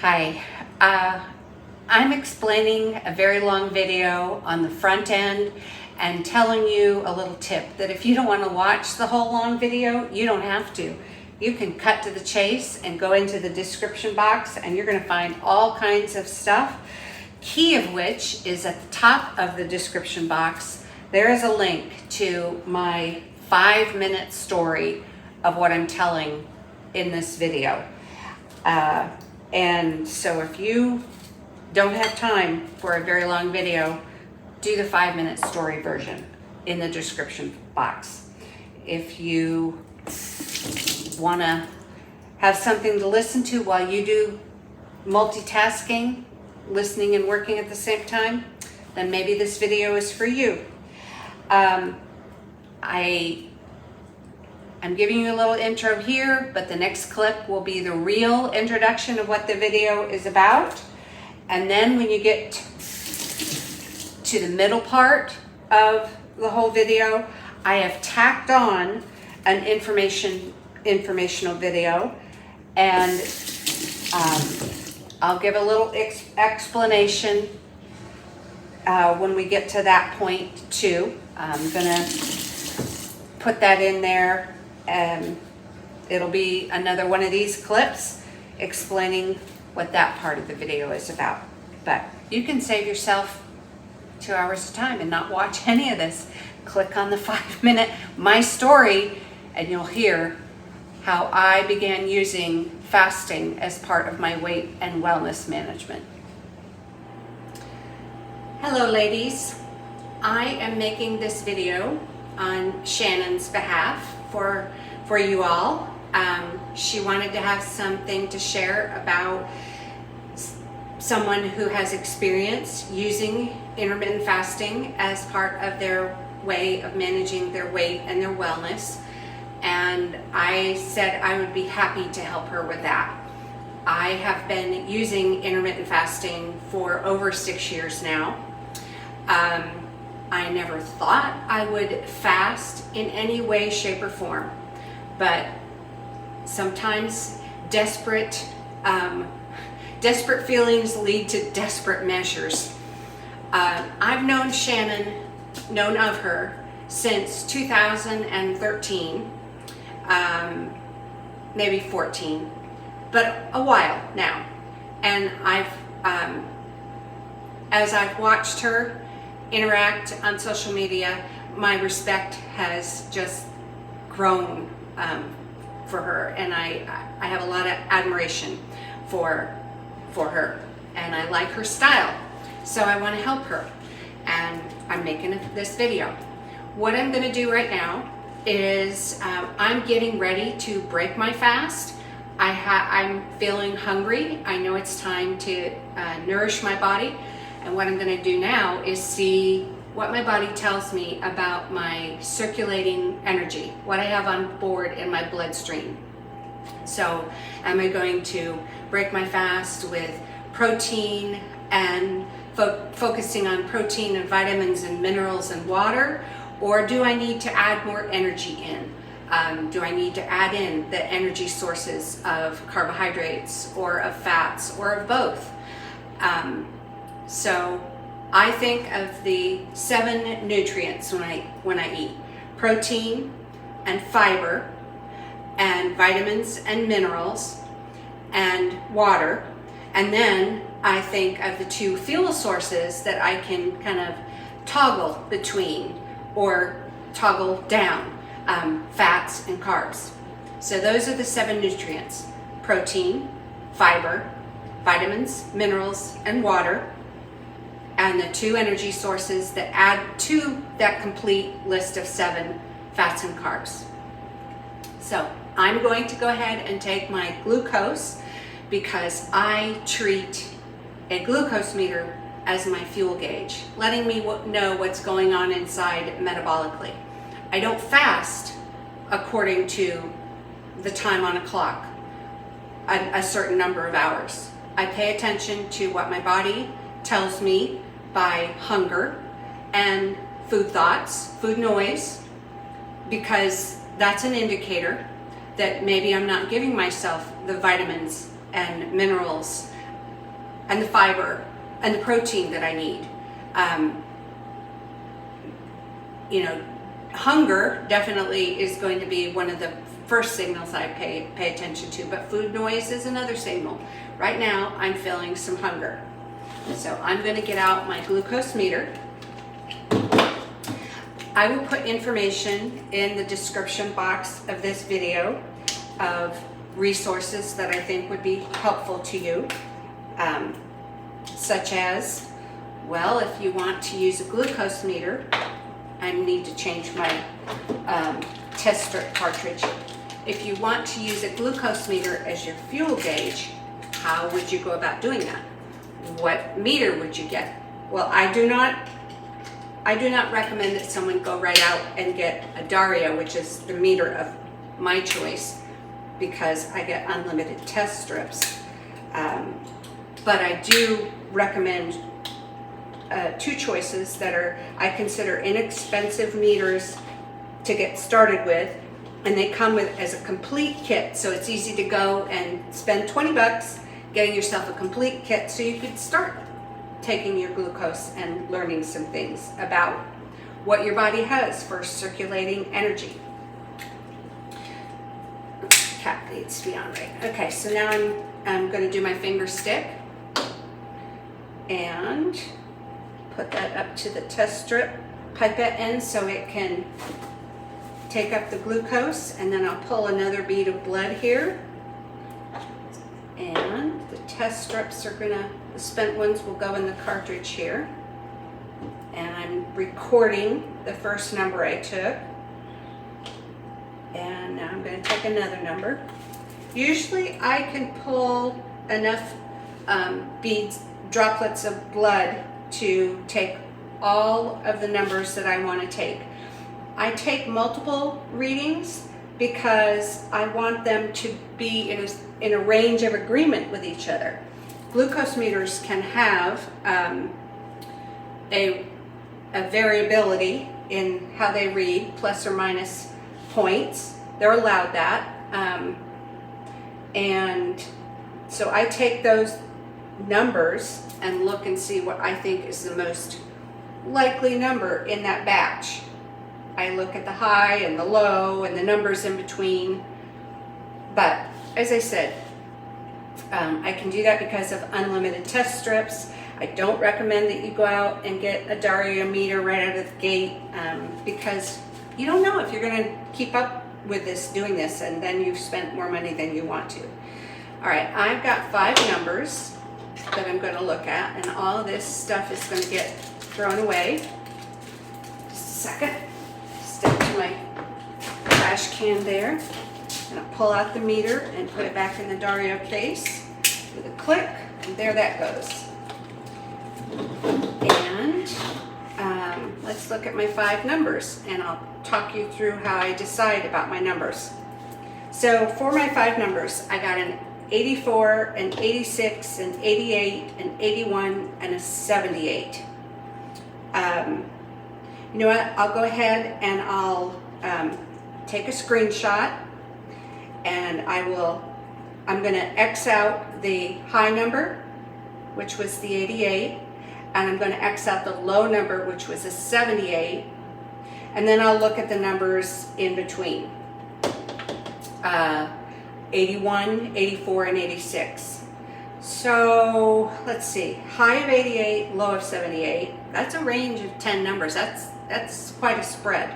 Hi, I'm explaining a very long video on the front end and telling you a little tip that if you don't want to watch the whole long video, you don't have to. You can cut to the chase and go into the description box and you're going to find all kinds of stuff, key of which is at the top of the description box. There is a link to my 5-minute story of what I'm telling in this video. And so if you don't have time for a very long video, do the 5-minute story version in the description box. If you want to have something to listen to while you do multitasking, listening and working at the same time, then maybe this video is for you. I'm giving you a little intro here, but the next clip will be the real introduction of what the video is about. And then when you get to the middle part of the whole video, I have tacked on an informational video, and I'll give a little explanation when we get to that point too. I'm gonna put that in there, and it'll be another one of these clips explaining what that part of the video is about. But you can save yourself 2 hours of time and not watch any of this. Click on the 5-minute My Story and you'll hear how I began using fasting as part of my weight and wellness management. Hello ladies, I am making this video on Shannon's behalf for you all. She wanted to have something to share about someone who has experienced using intermittent fasting as part of their way of managing their weight and their wellness. And I said I would be happy to help her with that. I have been using intermittent fasting for over 6 years now. I never thought I would fast in any way, shape, or form, but sometimes desperate feelings lead to desperate measures. I've known Shannon, known of her, since 2013, maybe 14, but a while now. And as I've watched her interact on social media, my respect has just grown for her, and I have a lot of admiration for her, and I like her style, so I want to help her, and I'm making this video. What I'm going to do right now is I'm getting ready to break my fast. I'm feeling hungry. I know it's time to nourish my body. And what I'm going to do now is see what my body tells me about my circulating energy, what I have on board in my bloodstream. So am I going to break my fast with protein and focusing on protein and vitamins and minerals and water, or do I need to add more energy in? Do I need to add in the energy sources of carbohydrates or of fats or of both? So I think of the 7 nutrients when I eat: protein and fiber and vitamins and minerals and water. And then I think of the 2 fuel sources that I can kind of toggle between or toggle down, fats and carbs. So those are the 7 nutrients: protein, fiber, vitamins, minerals, and water. And the 2 energy sources that add to that complete list of 7 fats and carbs. So I'm going to go ahead and take my glucose, because I treat a glucose meter as my fuel gauge, letting me know what's going on inside metabolically. I don't fast according to the time on a clock, a certain number of hours. I pay attention to what my body tells me by hunger and food thoughts, food noise, because that's an indicator that maybe I'm not giving myself the vitamins and minerals and the fiber and the protein that I need. You know, hunger definitely is going to be one of the first signals I pay attention to, but food noise is another signal. Right now, I'm feeling some hunger. So I'm going to get out my glucose meter. I will put information in the description box of this video of resources that I think would be helpful to you, such as, well, if you want to use a glucose meter, I need to change my test strip cartridge. If you want to use a glucose meter as your fuel gauge, how would you go about doing that? What meter would you get? Well, I do not recommend that someone go right out and get a Daria, which is the meter of my choice, because I get unlimited test strips. But I do recommend two choices that are, I consider, inexpensive meters to get started with, and they come with as a complete kit, so it's easy to go and spend 20 bucks getting yourself a complete kit so you could start taking your glucose and learning some things about what your body has for circulating energy. Cap needs to be on right. Okay, so now I'm going to do my finger stick and put that up to the test strip pipette end so it can take up the glucose, and then I'll pull another bead of blood here, and the test strips are gonna, the spent ones will go in the cartridge here, and I'm recording the first number I took, and now I'm going to take another number. Usually I can pull enough beads, droplets of blood to take all of the numbers that I want to take. I take multiple readings because I want them to be in a range of agreement with each other. Glucose meters can have a variability in how they read, plus or minus points. They're allowed that. And so I take those numbers and look and see what I think is the most likely number in that batch. I look at the high and the low and the numbers in between. But as I said, I can do that because of unlimited test strips. I don't recommend that you go out and get a Daria meter right out of the gate because you don't know if you're going to keep up with this, doing this, and then you've spent more money than you want to. All right, I've got 5 numbers that I'm going to look at, and all of this stuff is going to get thrown away. Just a second. Step to my trash can there, and I'll pull out the meter and put it back in the Daria case with a click, and there that goes. And let's look at my 5 numbers, and I'll talk you through how I decide about my numbers. So for my 5 numbers, I got an 84, an 86, an 88, an 81, and a 78. You know what, I'll go ahead and I'll take a screenshot, and I'm going to X out the high number, which was the 88, and I'm going to X out the low number, which was a 78, and then I'll look at the numbers in between, 81, 84, and 86. So let's see, high of 88, low of 78. That's a range of 10 numbers. That's quite a spread.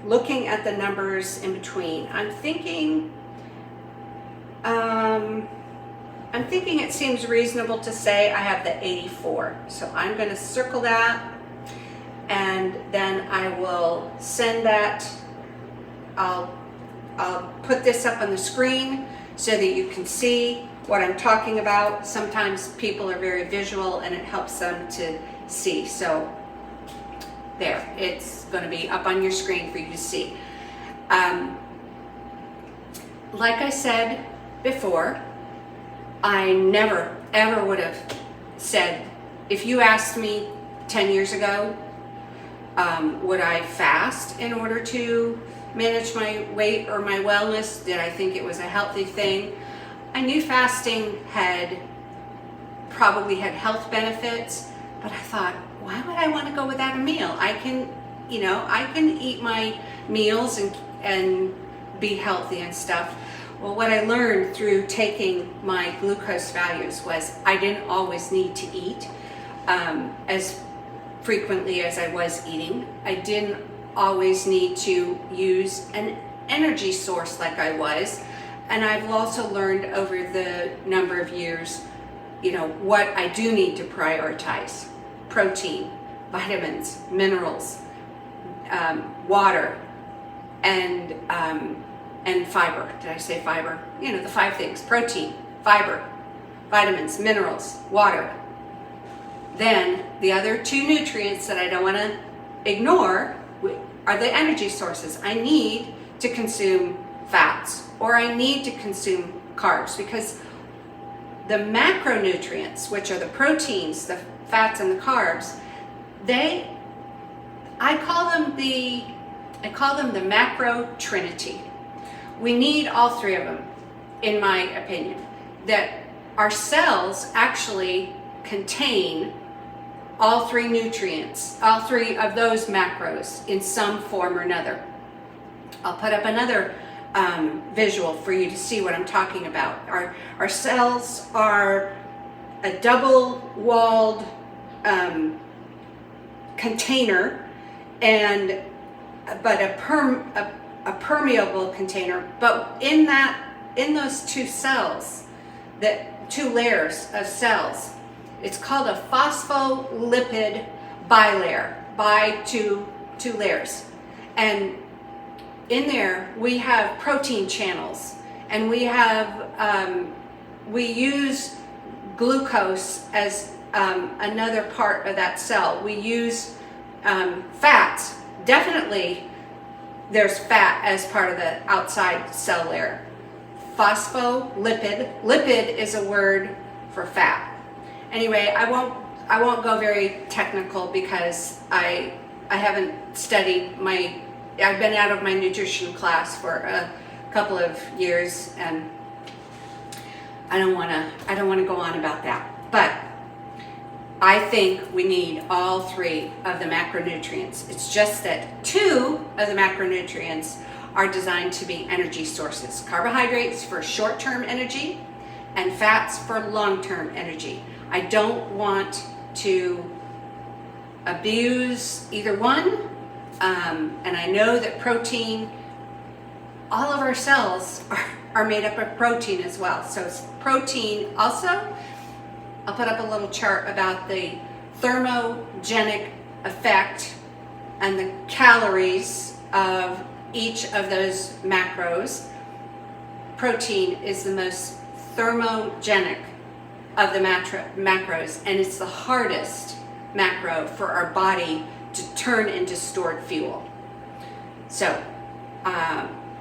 Looking at the numbers in between, I'm thinking it seems reasonable to say I have the 84. So I'm going to circle that, and then I will send that. I'll put this up on the screen so that you can see what I'm talking about. Sometimes people are very visual and it helps them to see. So there, it's going to be up on your screen for you to see. Like I said before, I never ever would have said, if you asked me 10 years ago, would I fast in order to manage my weight or my wellness? Did I think it was a healthy thing? I knew fasting had probably had health benefits, but I thought, why would I want to go without a meal? I can eat my meals and be healthy and stuff. Well, what I learned through taking my glucose values was I didn't always need to eat as frequently as I was eating. I didn't always need to use an energy source like I was. And I've also learned over the number of years, what I do need to prioritize: protein, vitamins, minerals, water, and fiber. Did I say fiber? The 5 things: protein, fiber, vitamins, minerals, water. Then the other 2 nutrients that I don't want to ignore are the energy sources. I need to consume fats, or I need to consume carbs, because the macronutrients, which are the proteins, the fats, and the carbs, I call them the macro trinity. We need all 3 of them, in my opinion. That our cells actually contain all 3 nutrients, all 3 of those macros in some form or another. I'll put up another visual for you to see what I'm talking about. Our cells are a double-walled container, but a permeable container. But in those 2 cells, the 2 layers of cells, it's called a phospholipid bilayer, by two layers. And in there we have protein channels, and we use glucose as another part of that cell. We use fats. Definitely there's fat as part of the outside cell layer. Phospholipid. Lipid is a word for fat. Anyway, I won't go very technical because I haven't studied I've been out of my nutrition class for a couple of years, and I don't want to go on about that. But I think we need all 3 of the macronutrients. It's just that 2 of the macronutrients are designed to be energy sources: carbohydrates for short-term energy and fats for long-term energy. I don't want to abuse either one, and I know that protein, all of our cells are made up of protein as well. So it's protein also. I'll put up a little chart about the thermogenic effect and the calories of each of those macros. Protein is the most thermogenic of the macros, and it's the hardest macro for our body to turn into stored fuel. So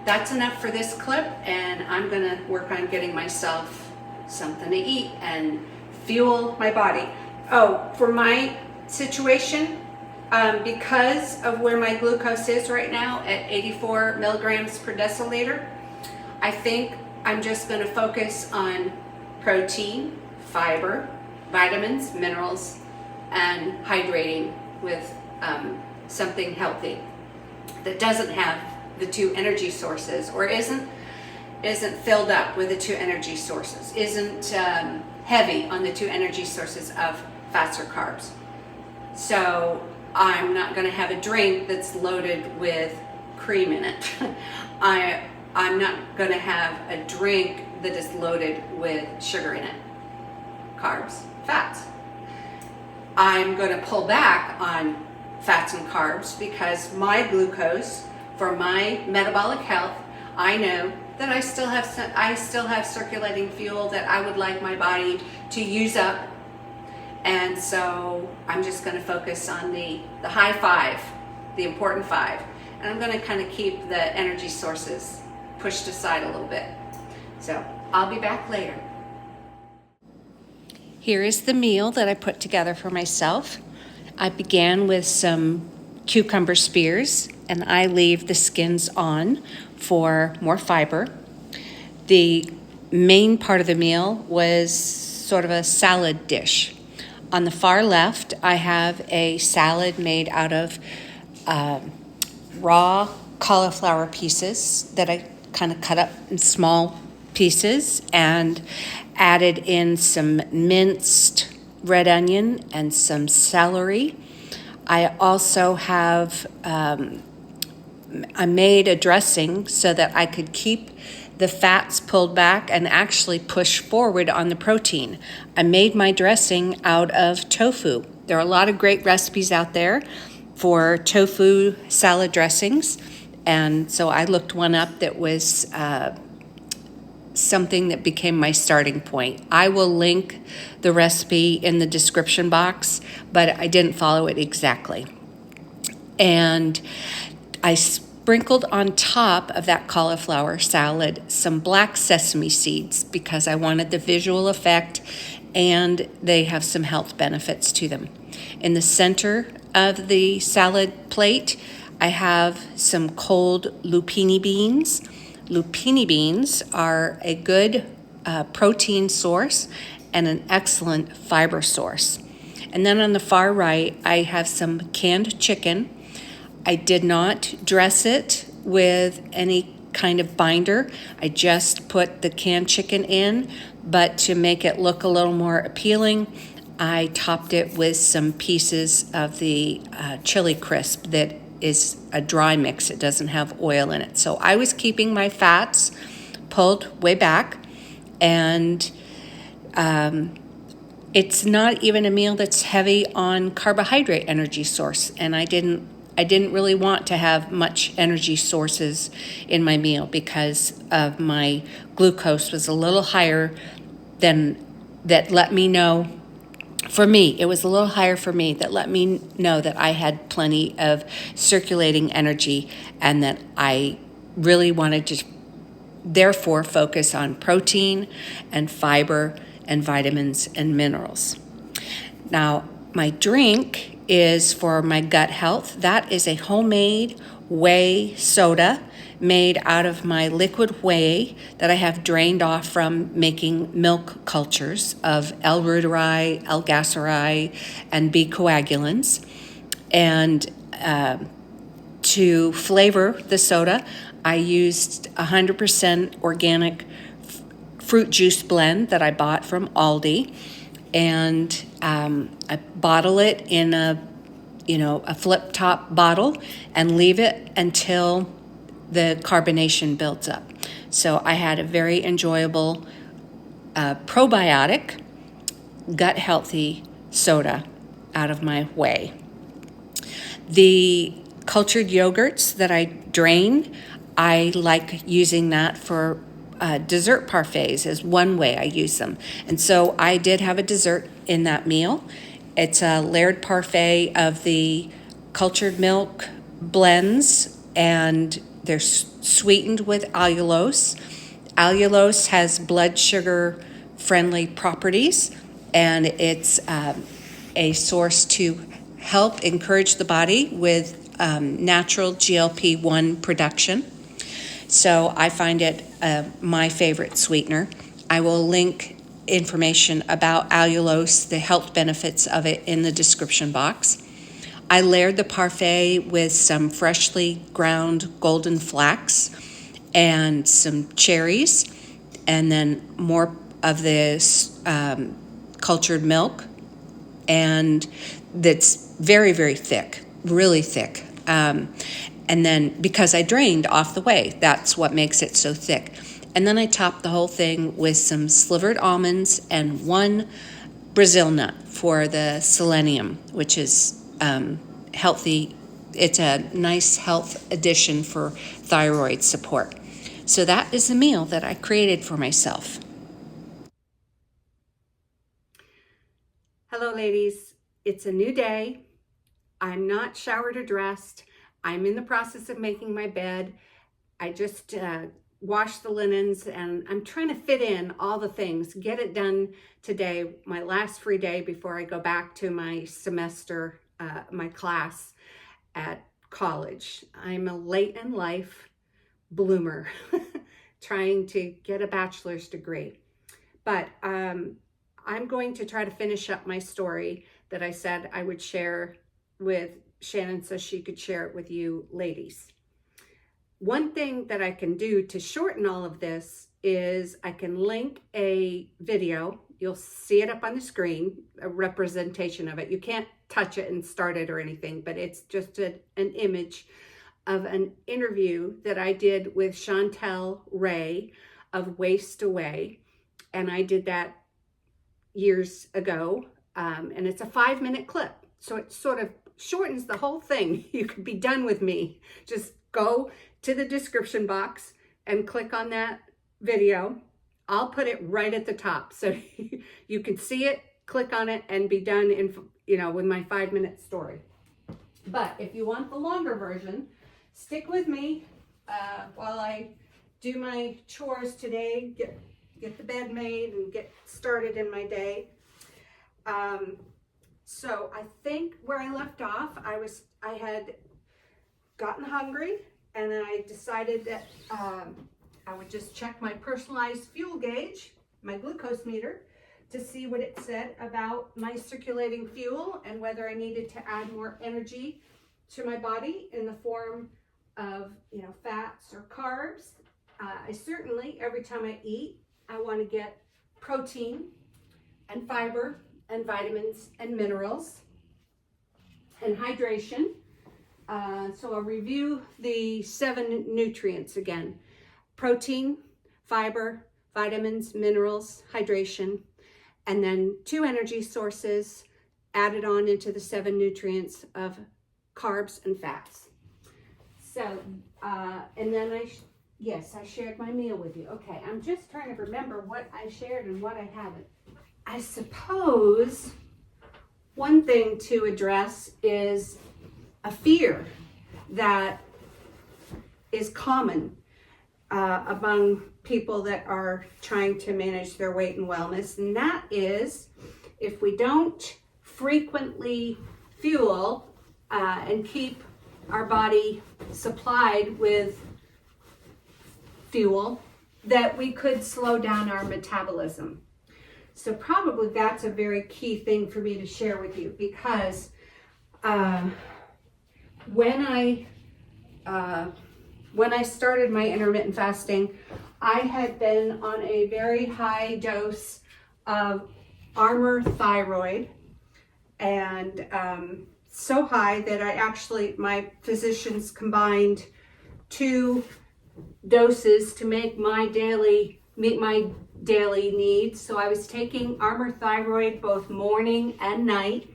that's enough for this clip, and I'm gonna work on getting myself something to eat and fuel my body. Oh, for my situation, because of where my glucose is right now at 84 milligrams per deciliter, I think I'm just gonna focus on protein, fiber, vitamins, minerals, and hydrating with something healthy that doesn't have the 2 energy sources, or isn't filled up with the 2 energy sources, isn't heavy on the 2 energy sources of fats or carbs. So I'm not going to have a drink that's loaded with cream in it. I'm not going to have a drink that is loaded with sugar in it. Carbs, fats. I'm going to pull back on fats and carbs because my glucose, for my metabolic health, I know that I still have circulating fuel that I would like my body to use up. And so I'm just going to focus on the high 5, the important 5. And I'm going to kind of keep the energy sources pushed aside a little bit. So I'll be back later. Here is the meal that I put together for myself. I began with some cucumber spears, and I leave the skins on for more fiber. The main part of the meal was sort of a salad dish. On the far left, I have a salad made out of raw cauliflower pieces that I kind of cut up in small pieces and added in some minced red onion and some celery. I also have, I made a dressing so that I could keep the fats pulled back and actually push forward on the protein. I made my dressing out of tofu. There are a lot of great recipes out there for tofu salad dressings, and so I looked one up that was something that became my starting point. I will link the recipe in the description box, but I didn't follow it exactly. And I sprinkled on top of that cauliflower salad some black sesame seeds because I wanted the visual effect, and they have some health benefits to them. In the center of the salad plate, I have some cold lupini beans. Lupini beans are a good protein source and an excellent fiber source. And then on the far right, I have some canned chicken. I did not dress it with any kind of binder. I just put the canned chicken in, but to make it look a little more appealing, I topped it with some pieces of the chili crisp that is a dry mix. It doesn't have oil in it. So I was keeping my fats pulled way back, and it's not even a meal that's heavy on carbohydrate energy source, and I didn't really want to have much energy sources in my meal because of my glucose was a little higher than that. Let me know, for me, it was a little higher for me, that let me know that I had plenty of circulating energy and that I really wanted to therefore focus on protein and fiber and vitamins and minerals. Now, my drink is for my gut health. That is a homemade whey soda made out of my liquid whey that I have drained off from making milk cultures of L. reuteri, L. gasseri, and B. coagulans. And to flavor the soda, I used 100% organic fruit juice blend that I bought from Aldi, and I bottle it in a flip top bottle and leave it until the carbonation builds up. So I had a very enjoyable probiotic, gut healthy soda out of my whey. The cultured yogurts that I drain, I like using that for dessert parfaits is one way I use them. And so I did have a dessert in that meal. It's a layered parfait of the cultured milk blends, and they're sweetened with allulose. Allulose has blood sugar friendly properties, and it's a source to help encourage the body with natural GLP-1 production. So I find it my favorite sweetener. I will link information about allulose, the health benefits of it, in the description box. I layered the parfait with some freshly ground golden flax and some cherries, and then more of this cultured milk, and that's very, very thick, really thick. And then because I drained off the whey, that's what makes it so thick. And then I topped the whole thing with some slivered almonds and one Brazil nut for the selenium, which is healthy. It's a nice health addition for thyroid support. So that is the meal that I created for myself. Hello, ladies. It's a new day. I'm not showered or dressed. I'm in the process of making my bed. I just washed the linens, and I'm trying to fit in all the things, get it done today, my last free day before I go back to my semester, my class at college. I'm a late in life bloomer trying to get a bachelor's degree. But I'm going to try to finish up my story that I said I would share with Shannon so she could share it with you ladies. One thing that I can do to shorten all of this is I can link a video. You'll see it up on the screen, a representation of it. You can't touch it and start it or anything, but it's just an image of an interview that I did with Chantel Ray of Waste Away. And I did that years ago. And it's a 5-minute clip. So it sort of shortens the whole thing. You could be done with me. Just go to the description box and click on that video. I'll put it right at the top so you can see it, click on it, and be done in, with my 5-minute story. But if you want the longer version, stick with me while I do my chores today, get the bed made and get started in my day. So I think where I left off, I had gotten hungry, and then I decided that I would just check my personalized fuel gauge, my glucose meter, to see what it said about my circulating fuel and whether I needed to add more energy to my body in the form of, fats or carbs. I certainly, every time I eat, I want to get protein and fiber and vitamins and minerals and hydration. So I'll review the 7 nutrients again: protein, fiber, vitamins, minerals, hydration, and then 2 energy sources added on into the 7 nutrients of carbs and fats. So, and then I shared my meal with you. Okay, I'm just trying to remember what I shared and what I haven't. I suppose one thing to address is a fear that is common among people that are trying to manage their weight and wellness, and that is if we don't frequently fuel and keep our body supplied with fuel, that we could slow down our metabolism. So probably that's a very key thing for me to share with you, because when I started my intermittent fasting, I had been on a very high dose of Armour thyroid, and so high that my physicians combined 2 doses to meet my daily needs. So I was taking Armour thyroid both morning and night,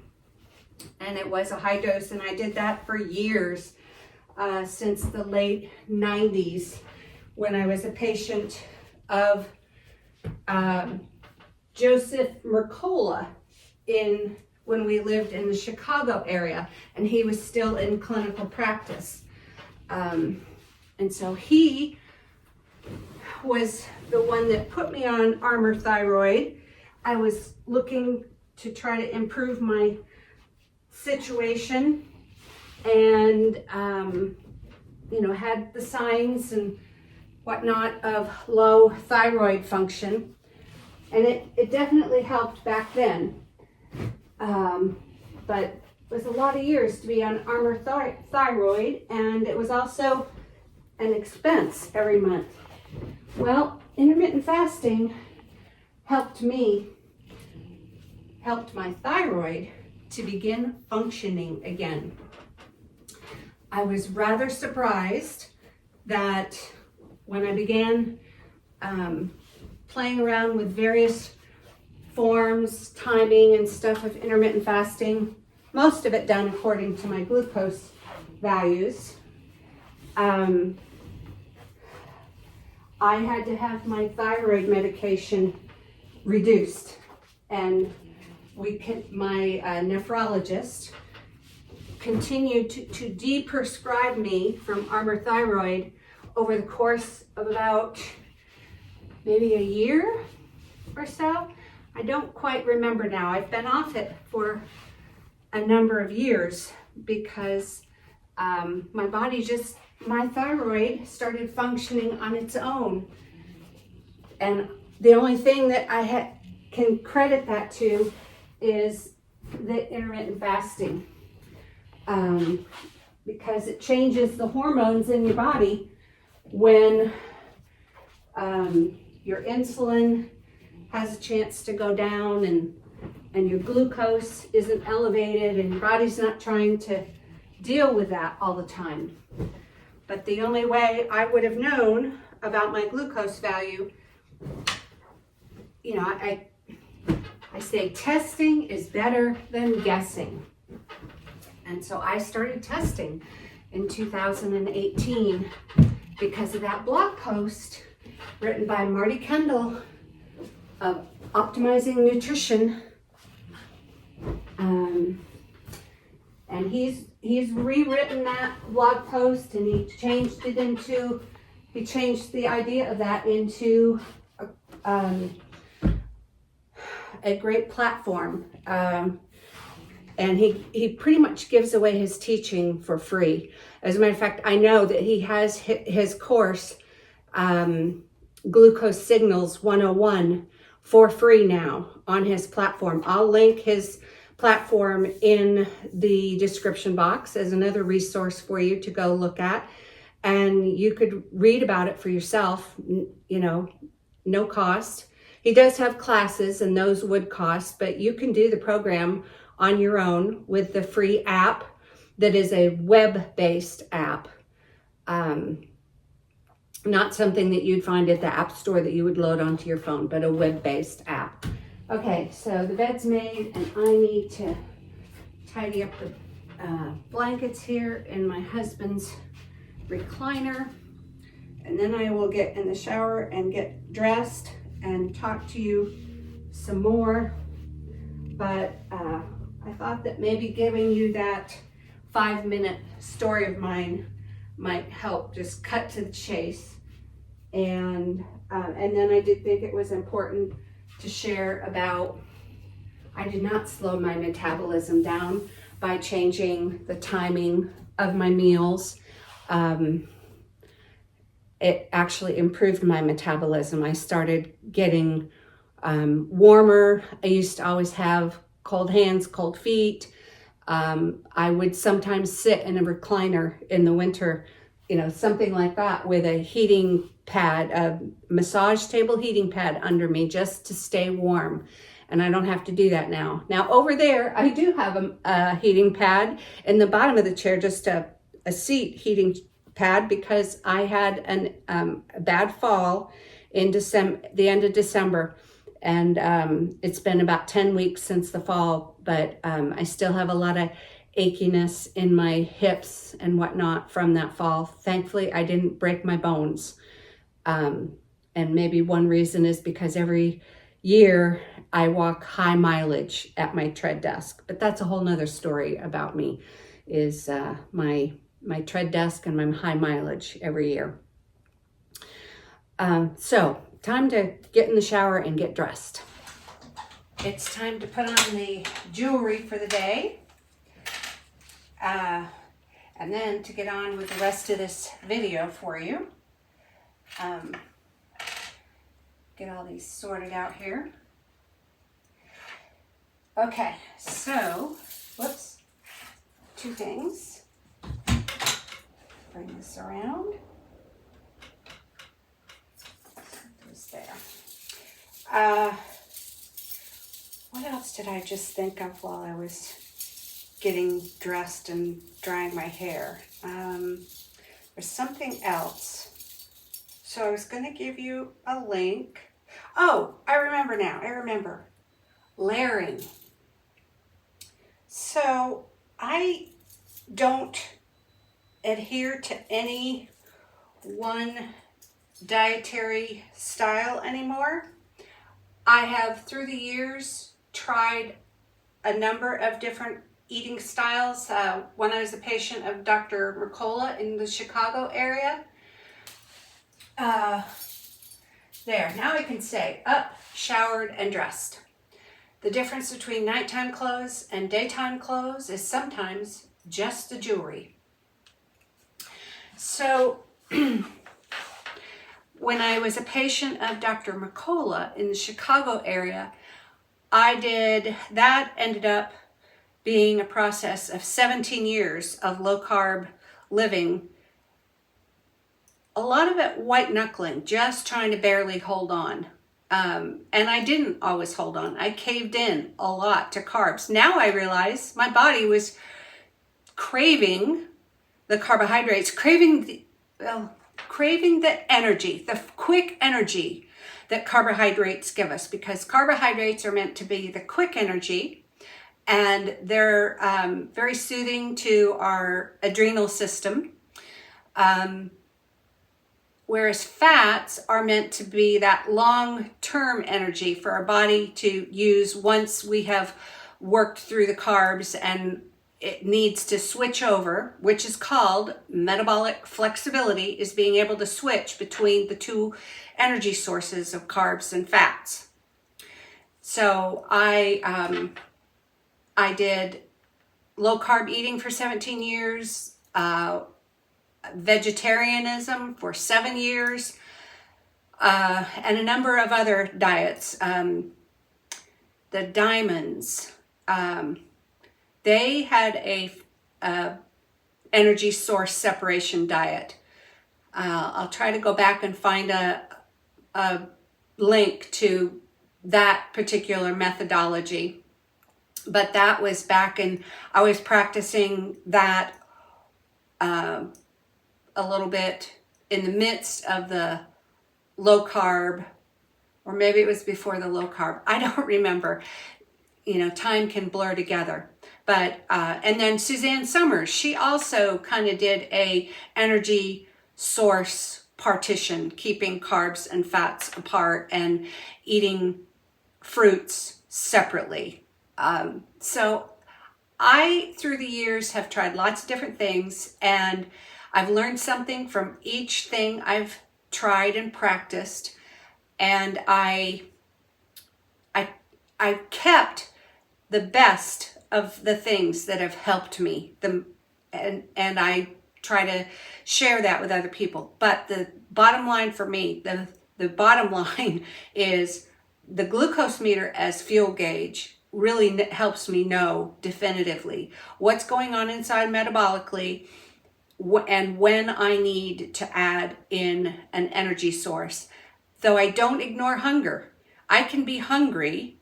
and it was a high dose, and I did that for years, since the late 90s, when I was a patient of Joseph Mercola when we lived in the Chicago area, and he was still in clinical practice. And so he was the one that put me on Armour thyroid. I was looking to try to improve my situation, and had the signs and whatnot of low thyroid function, and it definitely helped back then, but it was a lot of years to be on Armour thyroid, and it was also an expense every month. Well, intermittent fasting helped my thyroid to begin functioning again. I was rather surprised that when I began playing around with various forms, timing, and stuff of intermittent fasting, most of it done according to my glucose values, I had to have my thyroid medication reduced, and my nephrologist continued to de-prescribe me from Armour thyroid over the course of about maybe a year or so. I don't quite remember now. I've been off it for a number of years because my thyroid started functioning on its own. And the only thing that I had can credit that to is the intermittent fasting, because it changes the hormones in your body when your insulin has a chance to go down and your glucose isn't elevated and your body's not trying to deal with that all the time. But the only way I would have known about my glucose value, you know, I say testing is better than guessing. And so I started testing in 2018 because of that blog post written by Marty Kendall of Optimizing Nutrition. And he's rewritten that blog post, and he changed the idea of that into a great platform. And he pretty much gives away his teaching for free. As a matter of fact, I know that he has his course, Glucose Signals 101, for free now on his platform. I'll link his platform in the description box as another resource for you to go look at. And you could read about it for yourself, you know, no cost. He does have classes, and those would cost, but you can do the program on your own with the free app that is a web-based app. Not something that you'd find at the app store that you would load onto your phone, but a web-based app. Okay, so the bed's made, and I need to tidy up the blankets here in my husband's recliner, and then I will get in the shower and get dressed and talk to you some more. But I thought that maybe giving you that 5-minute story of mine might help just cut to the chase. And then I did think it was important to share about, I did not slow my metabolism down by changing the timing of my meals. It actually improved my metabolism. I started getting warmer. I used to always have cold hands, cold feet. I would sometimes sit in a recliner in the winter, you know, something like that, with a heating pad, a massage table heating pad under me just to stay warm. And I don't have to do that now. Now over there, I do have a heating pad in the bottom of the chair, just a seat heating pad, because I had a bad fall in the end of December. And it's been about 10 weeks since the fall, but I still have a lot of achiness in my hips and whatnot from that fall. Thankfully, I didn't break my bones. And maybe one reason is because every year I walk high mileage at my tread desk. But that's a whole nother story about me, is my tread desk and my high mileage every year. So time to get in the shower and get dressed. It's time to put on the jewelry for the day. And then to get on with the rest of this video for you. Get all these sorted out here. Okay, so, whoops, 2 things. Bring this around. There's there. What else did I just think of while I was getting dressed and drying my hair? There's something else. So I was going to give you a link. Oh, I remember now. I remember. Layering. So I don't adhere to any one dietary style anymore. I have, through the years, tried a number of different eating styles. When I was a patient of Dr. Mercola in the Chicago area. There, now I can say up, showered, and dressed. The difference between nighttime clothes and daytime clothes is sometimes just the jewelry. So, when I was a patient of Dr. Mercola in the Chicago area, that ended up being a process of 17 years of low carb living. A lot of it white knuckling, just trying to barely hold on. And I didn't always hold on. I caved in a lot to carbs. Now I realize my body was craving the carbohydrates, craving the energy, the quick energy that carbohydrates give us, because carbohydrates are meant to be the quick energy, and they're very soothing to our adrenal system. Whereas fats are meant to be that long-term energy for our body to use once we have worked through the carbs and it needs to switch over, which is called metabolic flexibility, is being able to switch between the two energy sources of carbs and fats. So I did low carb eating for 17 years, vegetarianism for 7 years, and a number of other diets. The Diamonds, they had a energy source separation diet. I'll try to go back and find a link to that particular methodology, but that was back in, I was practicing that a little bit in the midst of the low carb, or maybe it was before the low carb. I don't remember. Time can blur together. But and then Suzanne Summers, she also kind of did a energy source partition, keeping carbs and fats apart and eating fruits separately. So I, through the years, have tried lots of different things, and I've learned something from each thing I've tried and practiced, and I kept the best of the things that have helped me, and I try to share that with other people. But the bottom line for me, the bottom line is the glucose meter as fuel gauge really helps me know definitively what's going on inside metabolically, and when I need to add in an energy source. Though I don't ignore hunger. I can be hungry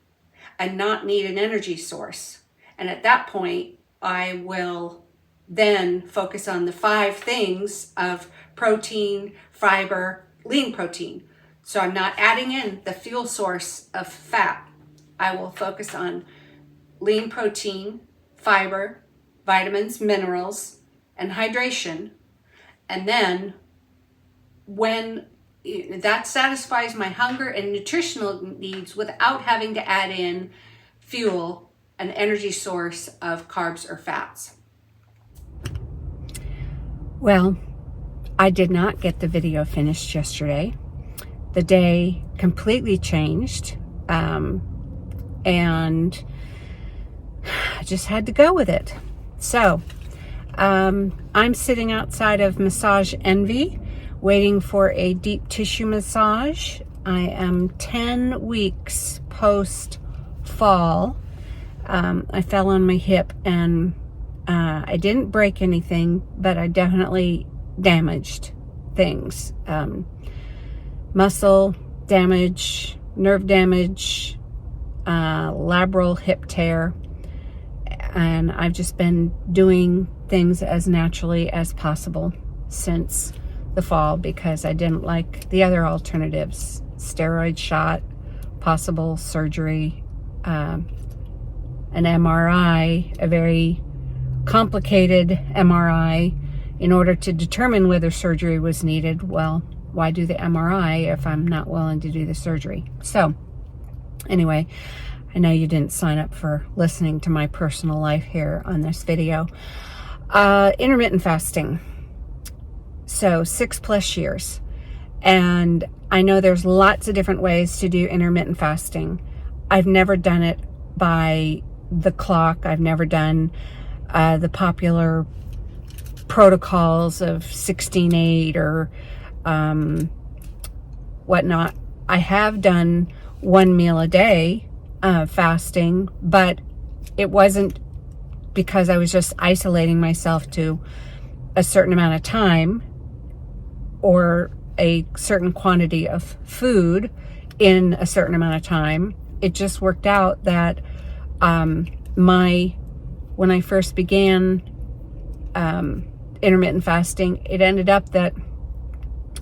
and not need an energy source. And at that point, I will then focus on the 5 things of protein, fiber, lean protein. So I'm not adding in the fuel source of fat. I will focus on lean protein, fiber, vitamins, minerals, and hydration. And then when that satisfies my hunger and nutritional needs without having to add in fuel, an energy source of carbs or fats. Well, I did not get the video finished yesterday. The day completely changed, and I just had to go with it. So I'm sitting outside of Massage Envy waiting for a deep tissue massage. I am 10 weeks post fall. I fell on my hip, and I didn't break anything, but I definitely damaged things. Muscle damage, nerve damage, labral hip tear. And I've just been doing things as naturally as possible since the fall, because I didn't like the other alternatives. Steroid shot, possible surgery, an MRI, a very complicated MRI in order to determine whether surgery was needed. Well, why do the MRI if I'm not willing to do the surgery? So anyway, I know you didn't sign up for listening to my personal life here on this video. Intermittent fasting. So 6+ years. And I know there's lots of different ways to do intermittent fasting. I've never done it by the clock. I've never done the popular protocols of 16/8 or whatnot. I have done one meal a day fasting, but it wasn't because I was just isolating myself to a certain amount of time or a certain quantity of food in a certain amount of time. It just worked out that when I first began intermittent fasting, it ended up that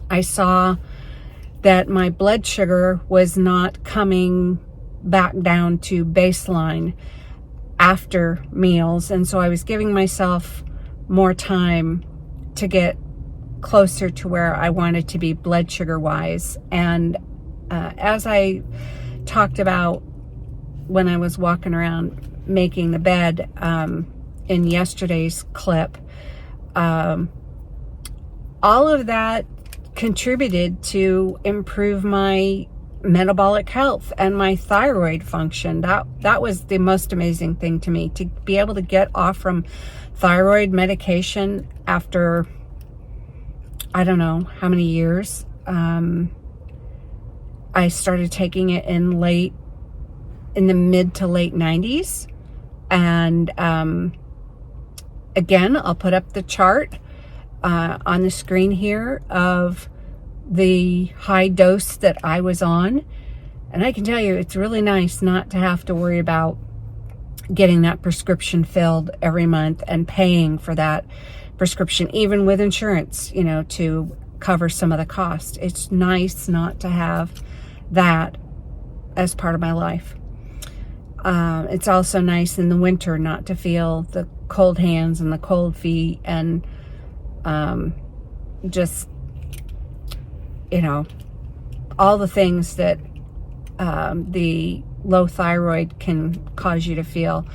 I saw that my blood sugar was not coming back down to baseline after meals, and so I was giving myself more time to get closer to where I wanted to be blood sugar wise. And as I talked about when I was walking around making the bed in yesterday's clip, all of that contributed to improve my metabolic health and my thyroid function. That was the most amazing thing to me, to be able to get off from thyroid medication after I don't know how many years. I started taking it in the mid to late 90s. And again, I'll put up the chart on the screen here of the high dose that I was on. And I can tell you, it's really nice not to have to worry about getting that prescription filled every month and paying for that prescription, even with insurance, to cover some of the cost. It's nice not to have that as part of my life. It's also nice in the winter not to feel the cold hands and the cold feet and just, all the things that the low thyroid can cause you to feel,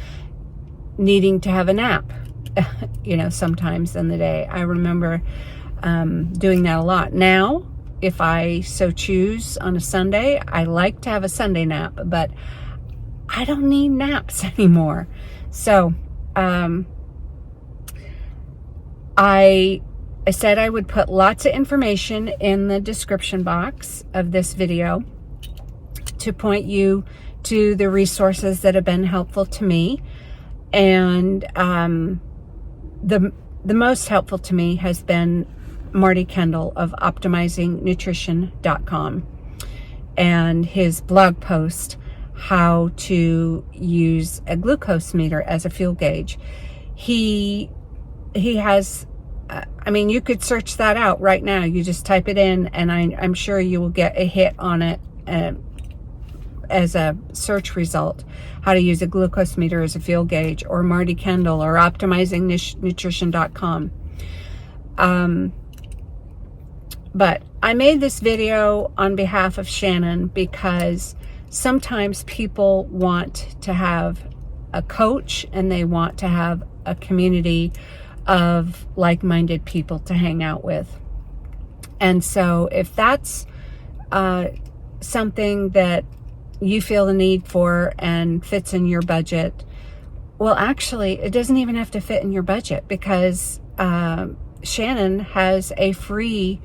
needing to have a nap, sometimes in the day. I remember doing that a lot. Now, if I so choose on a Sunday, I like to have a Sunday nap, but I don't need naps anymore. So I said I would put lots of information in the description box of this video to point you to the resources that have been helpful to me. And the most helpful to me has been Marty Kendall of optimizingnutrition.com and his blog post, how to use a glucose meter as a fuel gauge. He has, you could search that out right now. You just type it in, and I'm sure you will get a hit on it as a search result, how to use a glucose meter as a fuel gauge, or Marty Kendall, or optimizingnutrition.com. But I made this video on behalf of Shannon because sometimes people want to have a coach and they want to have a community of like-minded people to hang out with. And so if that's something that you feel the need for and fits in your budget, well, actually, it doesn't even have to fit in your budget, because Shannon has a free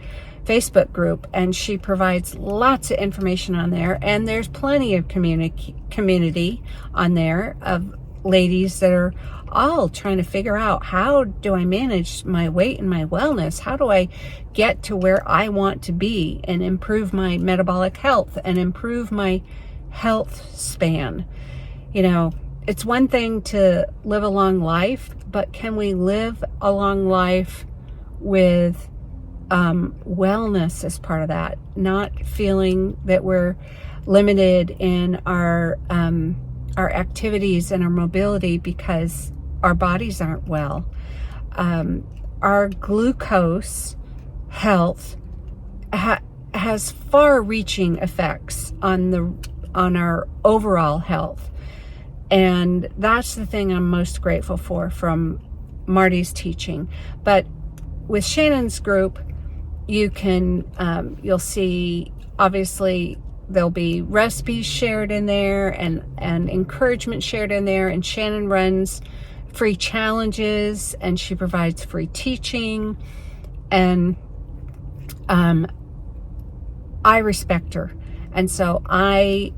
Facebook group, and she provides lots of information on there, and there's plenty of community on there of ladies that are all trying to figure out, how do I manage my weight and my wellness? How do I get to where I want to be and improve my metabolic health and improve my health span? It's one thing to live a long life, but can we live a long life with wellness as part of that? Not feeling that we're limited in our activities and our mobility because our bodies aren't well. Our glucose health has far-reaching effects on our overall health, and that's the thing I'm most grateful for from Marty's teaching. But with Shannon's group, you can you'll see, obviously, there'll be recipes shared in there and encouragement shared in there, and Shannon runs free challenges and she provides free teaching, and I respect her, and so I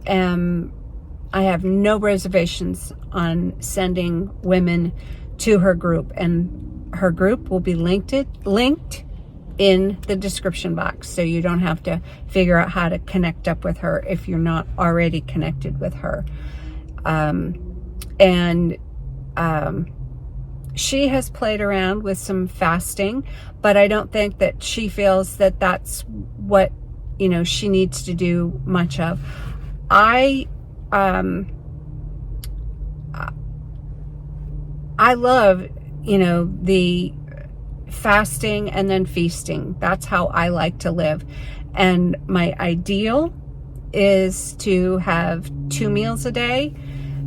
am I have no reservations on sending women to her group, and her group will be linked in the description box, so you don't have to figure out how to connect up with her if you're not already connected with her. She has played around with some fasting, but I don't think that she feels that that's what, she needs to do much of. I love, the fasting and then feasting. That's how I like to live. And my ideal is to have 2 meals a day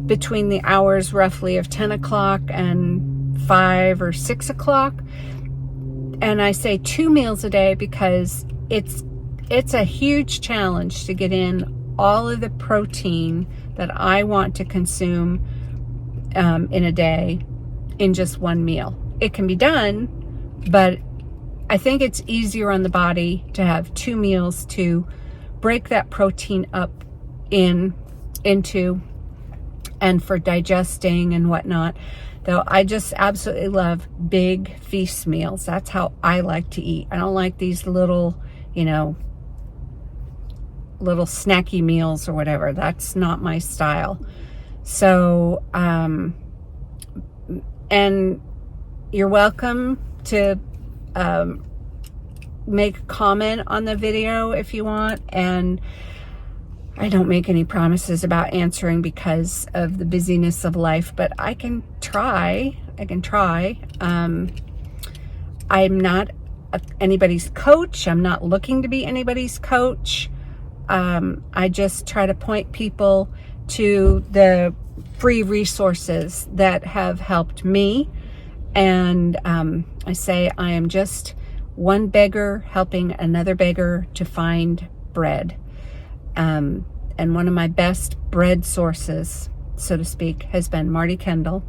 between the hours roughly of 10 o'clock and 5 or 6 o'clock. And I say 2 meals a day because it's a huge challenge to get in all of the protein that I want to consume in a day in just one meal. It can be done, but I think it's easier on the body to have 2 meals to break that protein up into and for digesting and whatnot. Though I just absolutely love big feast meals. That's how I like to eat. I don't like these little, little snacky meals or whatever. That's not my style. So, and you're welcome to make a comment on the video if you want. And I don't make any promises about answering because of the busyness of life, but I can try. I'm not anybody's coach. I'm not looking to be anybody's coach. I just try to point people to the free resources that have helped me. And I say I am just one beggar helping another beggar to find bread. And one of my best bread sources, so to speak, has been Marty Kendall.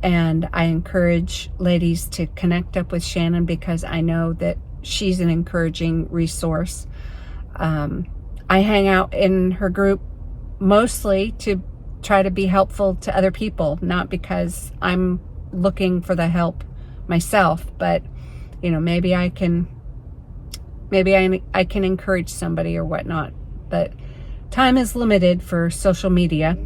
And I encourage ladies to connect up with Shannon because I know that she's an encouraging resource. I hang out in her group mostly to try to be helpful to other people, not because I'm looking for the help myself, but maybe I can encourage somebody or whatnot. But time is limited for social media.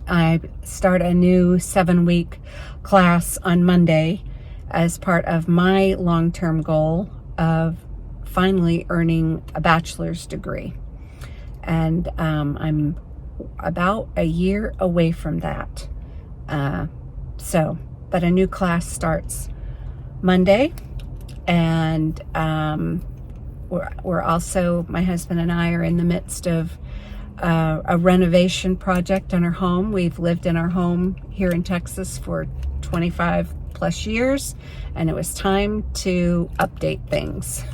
I start a new 7-week class on Monday as part of my long-term goal of finally earning a bachelor's degree. And I'm about a year away from that. But a new class starts Monday. And we're also, my husband and I are in the midst of a renovation project on our home. We've lived in our home here in Texas for 25 plus years, and it was time to update things.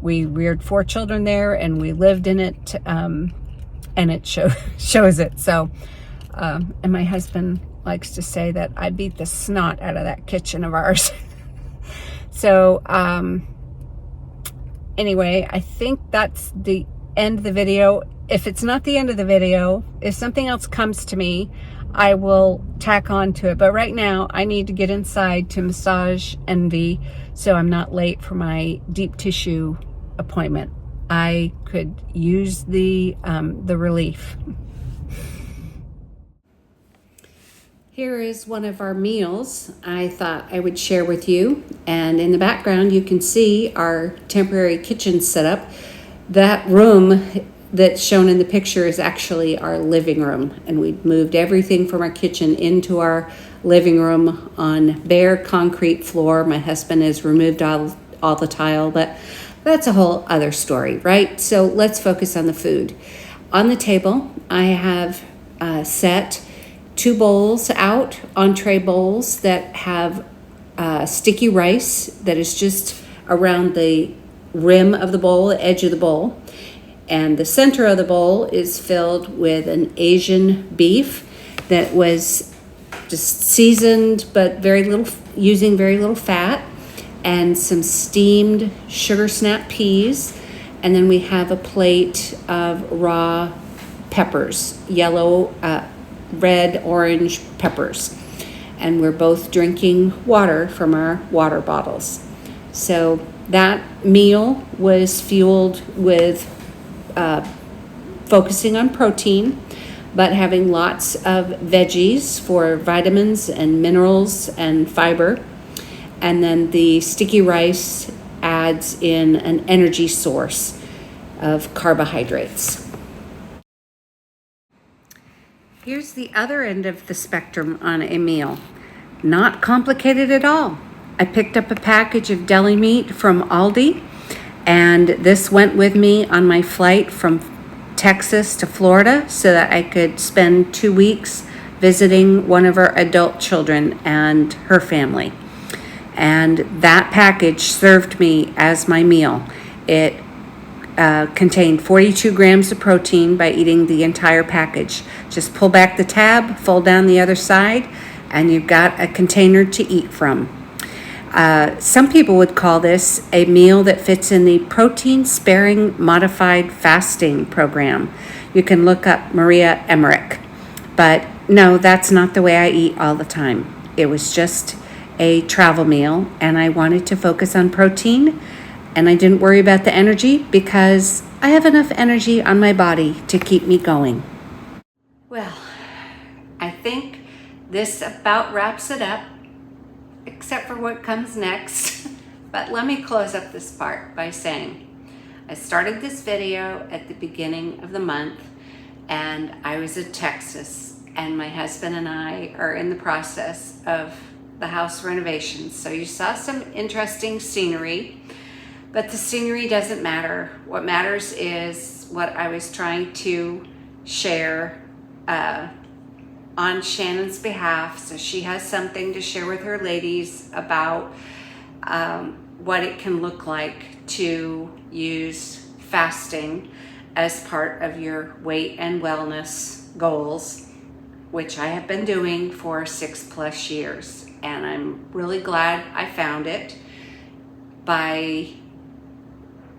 We reared 4 children there, and we lived in it, and it shows it. So, and my husband likes to say that I beat the snot out of that kitchen of ours. So, anyway, I think that's the end of the video. If it's not the end of the video, if something else comes to me, I will tack on to it. But right now, I need to get inside to massage Envy so I'm not late for my deep tissue appointment. I could use the relief. Here is one of our meals I thought I would share with you. And in the background, you can see our temporary kitchen setup. That room that's shown in the picture is actually our living room. And we moved everything from our kitchen into our living room on bare concrete floor. My husband has removed all the tile, but that's a whole other story, right? So let's focus on the food. On the table, I have set 2 bowls out, entree bowls that have sticky rice that is just around the rim of the bowl, the edge of the bowl. And the center of the bowl is filled with an Asian beef that was just seasoned, but using very little fat, and some steamed sugar snap peas. And then we have a plate of raw peppers, yellow, red, orange peppers. And we're both drinking water from our water bottles. So that meal was fueled with focusing on protein, but having lots of veggies for vitamins and minerals and fiber. And then the sticky rice adds in an energy source of carbohydrates. Here's the other end of the spectrum on a meal. Not complicated at all. I picked up a package of deli meat from Aldi, and this went with me on my flight from Texas to Florida so that I could spend 2 weeks visiting one of our adult children and her family. And that package served me as my meal. It contained 42 grams of protein by eating the entire package. Just pull back the tab, fold down the other side, and you've got a container to eat from. Some people would call this a meal that fits in the protein-sparing modified fasting program. You can look up Maria Emmerich. But no, that's not the way I eat all the time. It was just a travel meal, and I wanted to focus on protein, and I didn't worry about the energy because I have enough energy on my body to keep me going. Well, I think this about wraps it up, except for what comes next. But let me close up this part by saying I started this video at the beginning of the month, and I was in Texas, and my husband and I are in the process of the house renovations. So you saw some interesting scenery, but the scenery doesn't matter. What matters is what I was trying to share on Shannon's behalf, so she has something to share with her ladies about what it can look like to use fasting as part of your weight and wellness goals, which I have been doing for 6+ years. And I'm really glad I found it by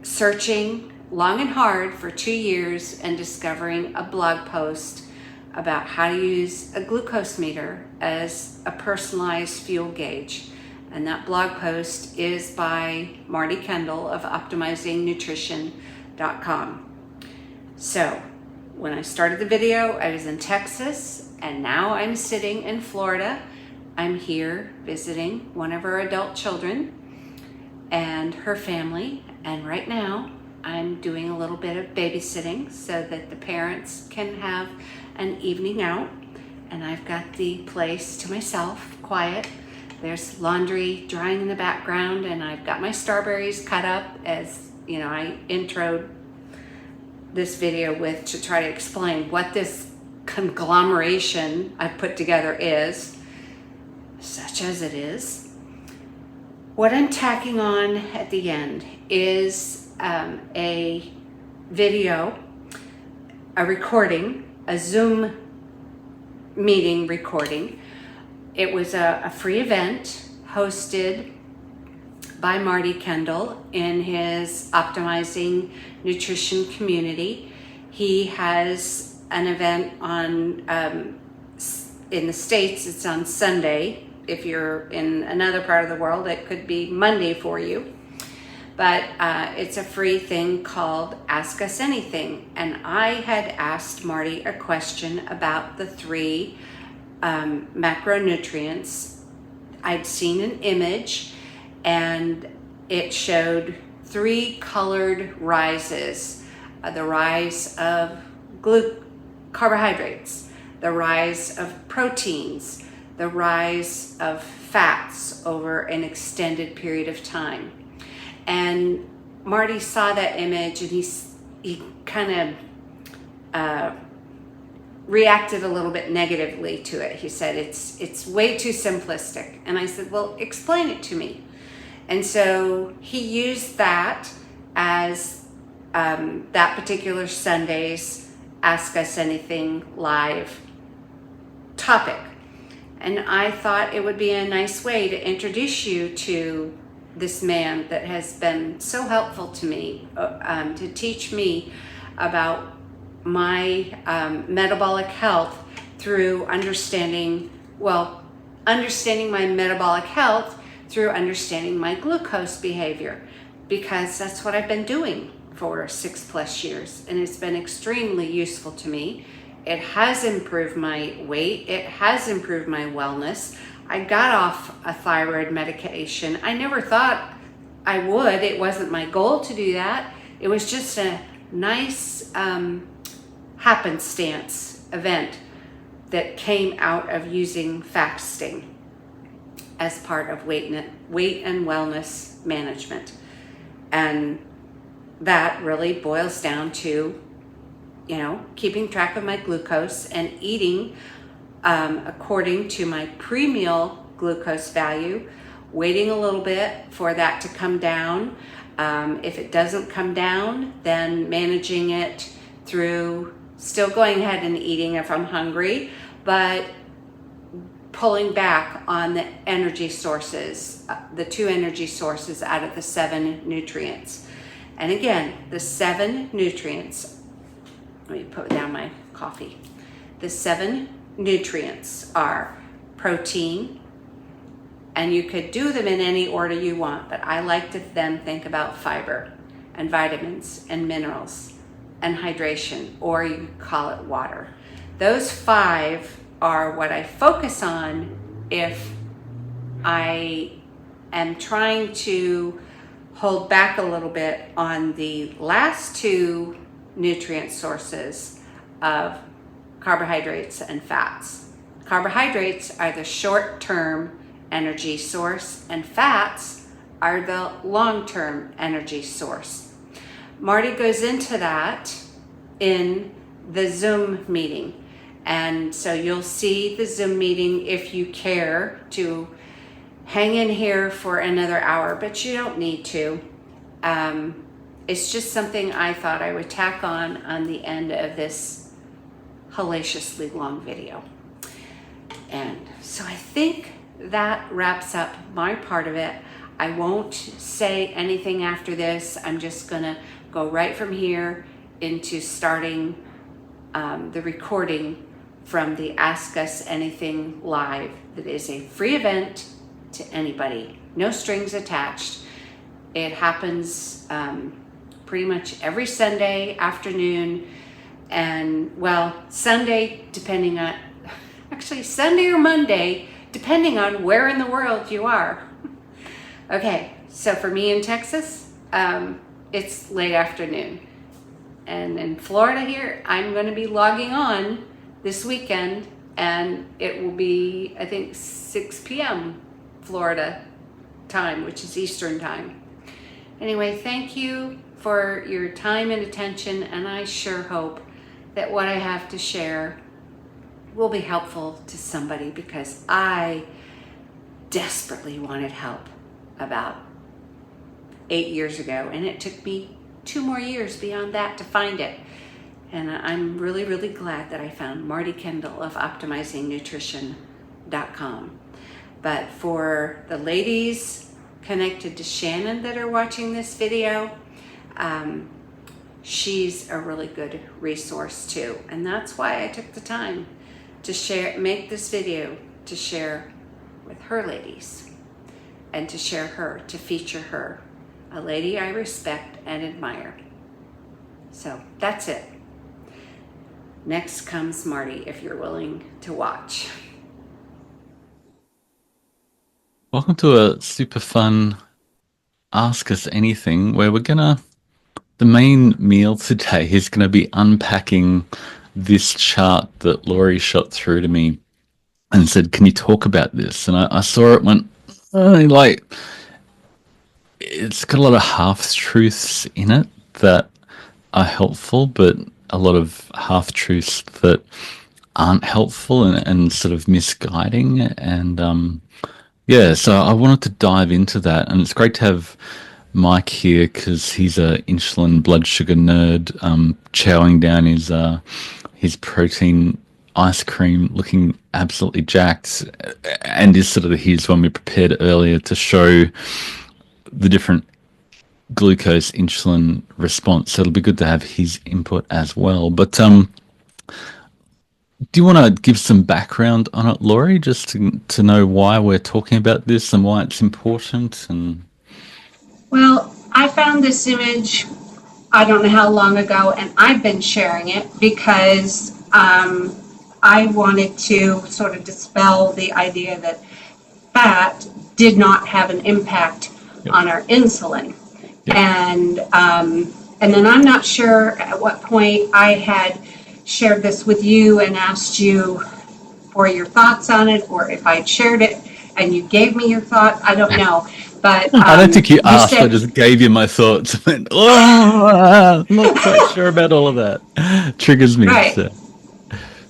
searching long and hard for 2 years and discovering a blog post about how to use a glucose meter as a personalized fuel gauge. And that blog post is by Marty Kendall of optimizingnutrition.com. So when I started the video, I was in Texas, and now I'm sitting in Florida. I'm here visiting one of our adult children and her family, and right now I'm doing a little bit of babysitting so that the parents can have an evening out, and I've got the place to myself, quiet. There's laundry drying in the background, and I've got my strawberries cut up, as you know, I introed this video with to try to explain what this conglomeration I've put together is, such as it is. What I'm tacking on at the end is a video, a recording, a Zoom meeting recording. It was a free event hosted by Marty Kendall in his Optimizing Nutrition community. He has an event on, in the States, it's on Sunday. If you're in another part of the world, it could be Monday for you. But it's a free thing called Ask Us Anything. And I had asked Marty a question about the 3 macronutrients. I'd seen an image, and it showed 3 colored rises. The rise of carbohydrates, the rise of proteins, the rise of fats over an extended period of time. And Marty saw that image, and he kind of reacted a little bit negatively to it. He said, it's way too simplistic. And I said, well, explain it to me. And so he used that as that particular Sunday's Ask Us Anything live topic. And I thought it would be a nice way to introduce you to this man that has been so helpful to me, to teach me about my metabolic health through understanding my metabolic health through understanding my glucose behavior, because that's what I've been doing for 6+ years, and it's been extremely useful to me. It has improved my weight. It has improved my wellness. I got off a thyroid medication. I never thought I would. It wasn't my goal to do that. It was just a nice happenstance event that came out of using fasting as part of weight and wellness management. And that really boils down to, keeping track of my glucose and eating according to my pre-meal glucose value, waiting a little bit for that to come down. If it doesn't come down, then managing it through still going ahead and eating if I'm hungry, but pulling back on the energy sources, the 2 energy sources out of the 7 nutrients. And again, the 7 nutrients, let me put down my coffee. The 7 nutrients are protein, and you could do them in any order you want, but I like to then think about fiber and vitamins and minerals and hydration, or you could call it water. Those 5 are what I focus on if I am trying to hold back a little bit on the last 2 nutrient sources of carbohydrates and fats. Carbohydrates are the short-term energy source, and fats are the long-term energy source. Marty goes into that in the Zoom meeting. And so you'll see the Zoom meeting if you care to hang in here for another hour, but you don't need to. It's just something I thought I would tack on the end of this hellaciously long video. And so I think that wraps up my part of it. I won't say anything after this. I'm just gonna go right from here into starting the recording from the Ask Us Anything Live. That is a free event to anybody, no strings attached. It happens pretty much every Sunday afternoon, and Sunday, depending on, actually Sunday or Monday, depending on where in the world you are. Okay, so for me in Texas, it's late afternoon. And in Florida here, I'm going to be logging on this weekend, and it will be, I think, 6 p.m. Florida time, which is Eastern time. Anyway, thank you for your time and attention, and I sure hope that what I have to share will be helpful to somebody, because I desperately wanted help about 8 years ago, and it took me 2 more years beyond that to find it. And I'm really, really glad that I found Marty Kendall of OptimizingNutrition.com. But for the ladies connected to Shannon that are watching this video, she's a really good resource too. And that's why I took the time to make this video to share with her ladies, and to share her, to feature her, a lady I respect and admire. So that's it. Next comes Marty, if you're willing to watch. Welcome to a super fun Ask Us Anything, where the main meal today is gonna be unpacking this chart that Laurie shot through to me and said, "Can you talk about this?" And I saw it, went, like, it's got a lot of half-truths in it that are helpful, but a lot of half-truths that aren't helpful and sort of misguiding. And yeah, so I wanted to dive into that, and it's great to have Mike here because he's a insulin blood sugar nerd, chowing down his protein ice cream, looking absolutely jacked, and is sort of his one we prepared earlier to show the different glucose insulin response. So it'll be good to have his input as well. But do you want to give some background on it, Laurie, just to know why we're talking about this and why it's important? And Well, I found this image, I don't know how long ago, and I've been sharing it because I wanted to sort of dispel the idea that fat did not have an impact yep, on our insulin. yep. And then I'm not sure at what point I had shared this with you and asked you for your thoughts on it, or if I'd shared it and you gave me your thought. I don't know. But I don't think you you asked. I said, just gave you my thoughts. I went, oh, I'm not quite sure about all of that. Triggers me. right. So.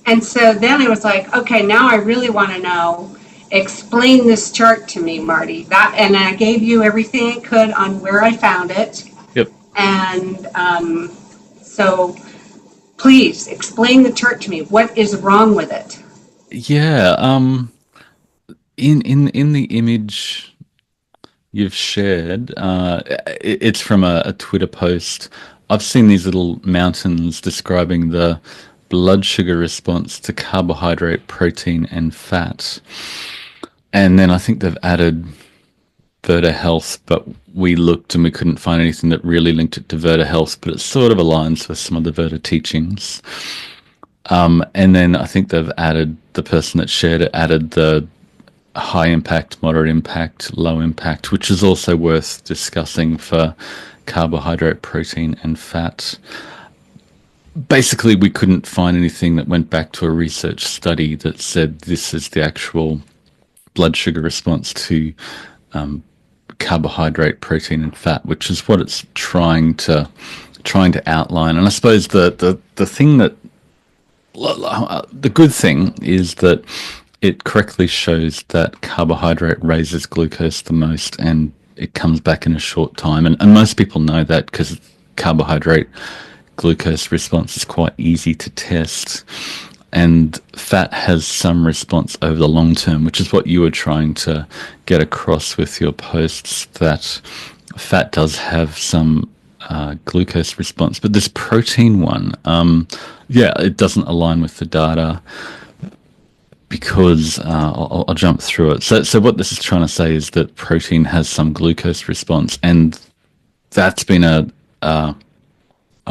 And so then I was like, okay, now I really want to know. Explain this chart to me, Marty. That, and I gave you everything I could on where I found it. Yep. And so please explain the chart to me. What is wrong with it? Yeah. In the image you've shared, it's from a Twitter post. I've seen these little mountains describing the blood sugar response to carbohydrate, protein, and fat. And then I think they've added Verta Health, but we looked and we couldn't find anything that really linked it to Verta Health, but it sort of aligns with some of the Verta teachings. And then I think they've added, the person that shared it added the high impact, moderate impact, low impact, which is also worth discussing for carbohydrate, protein, and fat. Basically, we couldn't find anything that went back to a research study that said this is the actual blood sugar response to carbohydrate, protein, and fat, which is what it's trying to outline. And I suppose the thing that the good thing is that it correctly shows that carbohydrate raises glucose the most, and it comes back in a short time. And most people know that because carbohydrate glucose response is quite easy to test. And fat has some response over the long term, which is what you were trying to get across with your posts, that fat does have some glucose response. But this protein one, yeah, it doesn't align with the data because I'll jump through it. So what this is trying to say is that protein has some glucose response, and that's been a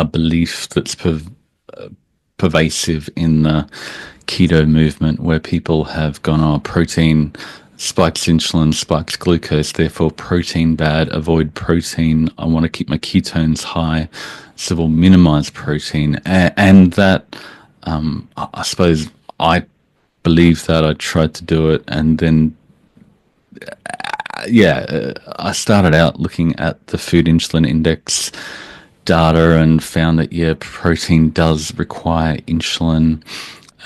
belief that's pervasive in the keto movement, where people have gone, oh, protein spikes insulin, spikes glucose, therefore protein bad, avoid protein. I want to keep my ketones high, so we'll minimize protein. And that, I suppose I believe that. I tried to do it, and then I started out looking at the food insulin index data and found that, yeah, protein does require insulin,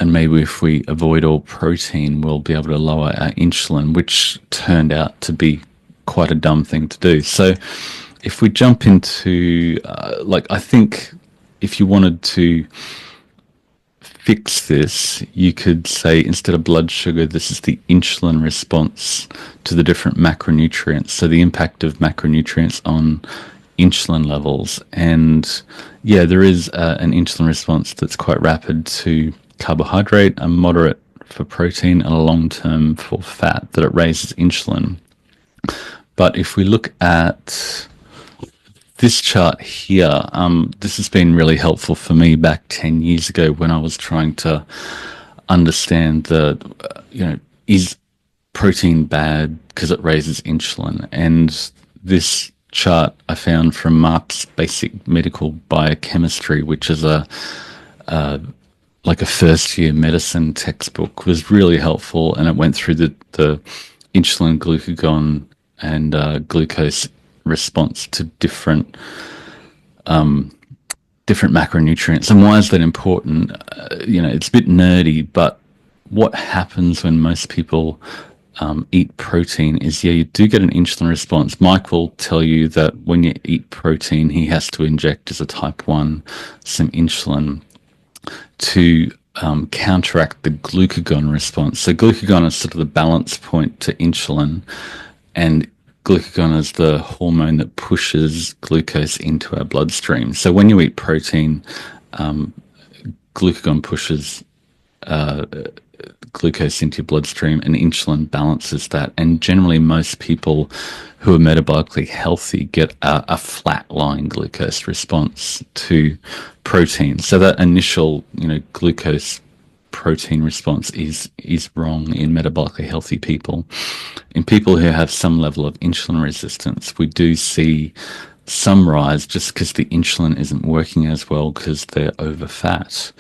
and maybe if we avoid all protein, we'll be able to lower our insulin, which turned out to be quite a dumb thing to do. So if we jump into, I think if you wanted to fix this, you could say instead of blood sugar, this is the insulin response to the different macronutrients. So the impact of macronutrients on insulin levels. And yeah, there is an insulin response that's quite rapid to carbohydrate, a moderate for protein, and a long term for fat, that it raises insulin. But if we look at this chart here, this has been really helpful for me back 10 years ago when I was trying to understand is protein bad because it raises insulin? And this chart I found from Mark's Basic Medical Biochemistry, which is a first year medicine textbook, was really helpful, and it went through the insulin, glucagon, and glucose response to different macronutrients. And why is that important? It's a bit nerdy, but what happens when most people eat protein is, you do get an insulin response. Mike will tell you that when you eat protein, he has to inject, as a type 1, some insulin to counteract the glucagon response. So glucagon is sort of the balance point to insulin, and glucagon is the hormone that pushes glucose into our bloodstream. So when you eat protein, glucagon pushes glucose into your bloodstream, and insulin balances that. And generally, most people who are metabolically healthy get a flat-lying glucose response to protein. So that initial, glucose protein response is wrong in metabolically healthy people. In people who have some level of insulin resistance, we do see some rise just because the insulin isn't working as well because they're over fat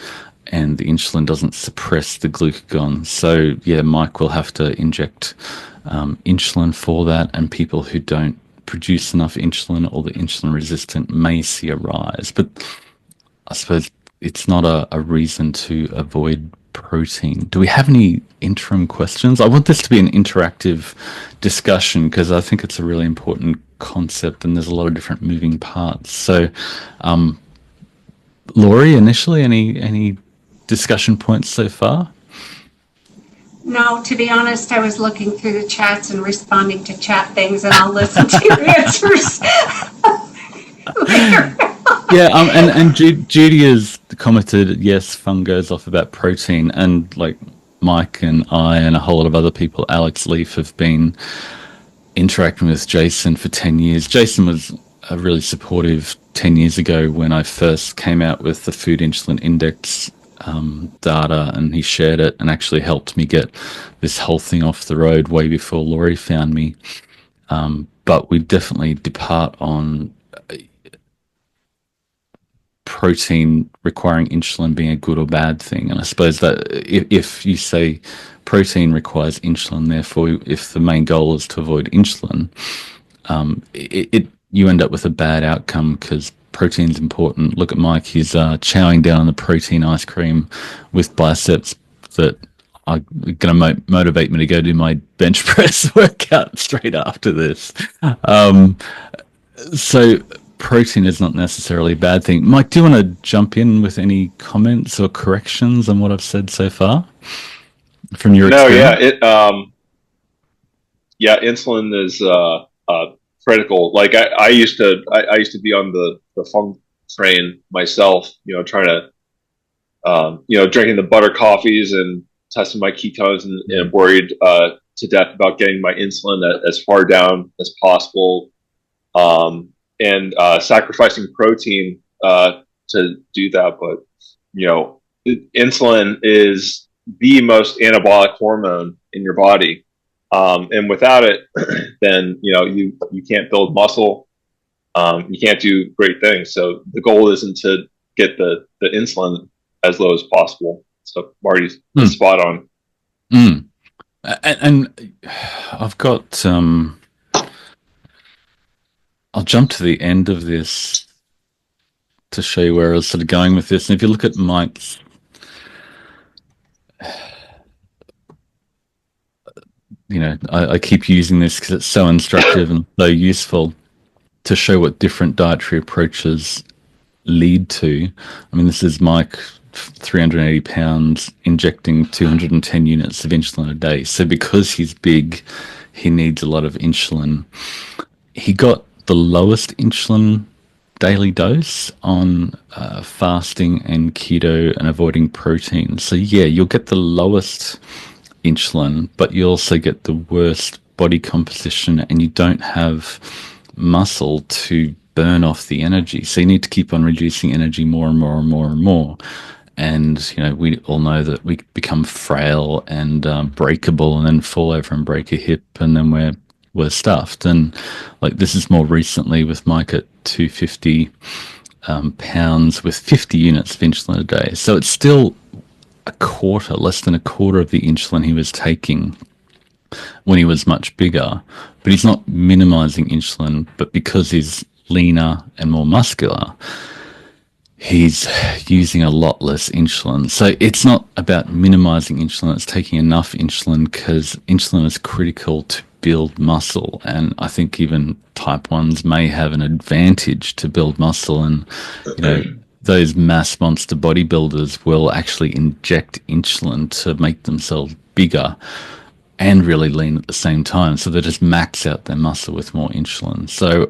and the insulin doesn't suppress the glucagon. So yeah, Mike will have to inject insulin for that, and people who don't produce enough insulin or the insulin resistant may see a rise. But I suppose it's not a reason to avoid protein. Do we have any interim questions? I want this to be an interactive discussion because I think it's a really important concept and there's a lot of different moving parts. So, Laurie, initially, any discussion points so far? No, to be honest, I was looking through the chats and responding to chat things, and I'll listen to your answers later. Yeah, and Judy has commented, yes, fun goes off about protein, and like Mike and I and a whole lot of other people, Alex Leaf, have been interacting with Jason for 10 years. Jason was really supportive 10 years ago when I first came out with the food insulin index data, and he shared it and actually helped me get this whole thing off the road way before Laurie found me. But we definitely depart on protein requiring insulin being a good or bad thing. And I suppose that if you say protein requires insulin, therefore if the main goal is to avoid insulin, you end up with a bad outcome because protein's important. Look at Mike, he's chowing down on the protein ice cream with biceps that are going to motivate me to go do my bench press workout straight after this. So protein is not necessarily a bad thing. Mike, do you want to jump in with any comments or corrections on what I've said so far from your experience? Insulin is critical. Like I used to be on the funk train myself, trying to, drinking the butter coffees and testing my ketones and worried to death about getting my insulin as far down as possible. And sacrificing protein to do that. But, insulin is the most anabolic hormone in your body. And without it, then, you can't build muscle. You can't do great things. So the goal isn't to get the insulin as low as possible. So Marty's spot on. And I've got... I'll jump to the end of this to show you where I was sort of going with this. And if you look at Mike's, I keep using this because it's so instructive and so useful to show what different dietary approaches lead to. I mean, this is Mike, 380 pounds, injecting 210 units of insulin a day. So because he's big, he needs a lot of insulin. He got the lowest insulin daily dose on fasting and keto and avoiding protein. So yeah, you'll get the lowest insulin, but you also get the worst body composition, and you don't have muscle to burn off the energy. So you need to keep on reducing energy more and more and more and more. And, we all know that we become frail and breakable and then fall over and break a hip, and then we're stuffed. And like this is more recently with Mike at 250 pounds with 50 units of insulin a day. So it's still less than a quarter of the insulin he was taking when he was much bigger. But he's not minimizing insulin, but because he's leaner and more muscular, he's using a lot less insulin. So it's not about minimizing insulin, it's taking enough insulin, because insulin is critical to build muscle. And I think even type 1s may have an advantage to build muscle. And, those mass monster bodybuilders will actually inject insulin to make themselves bigger. and really lean at the same time. So they just max out their muscle with more insulin. So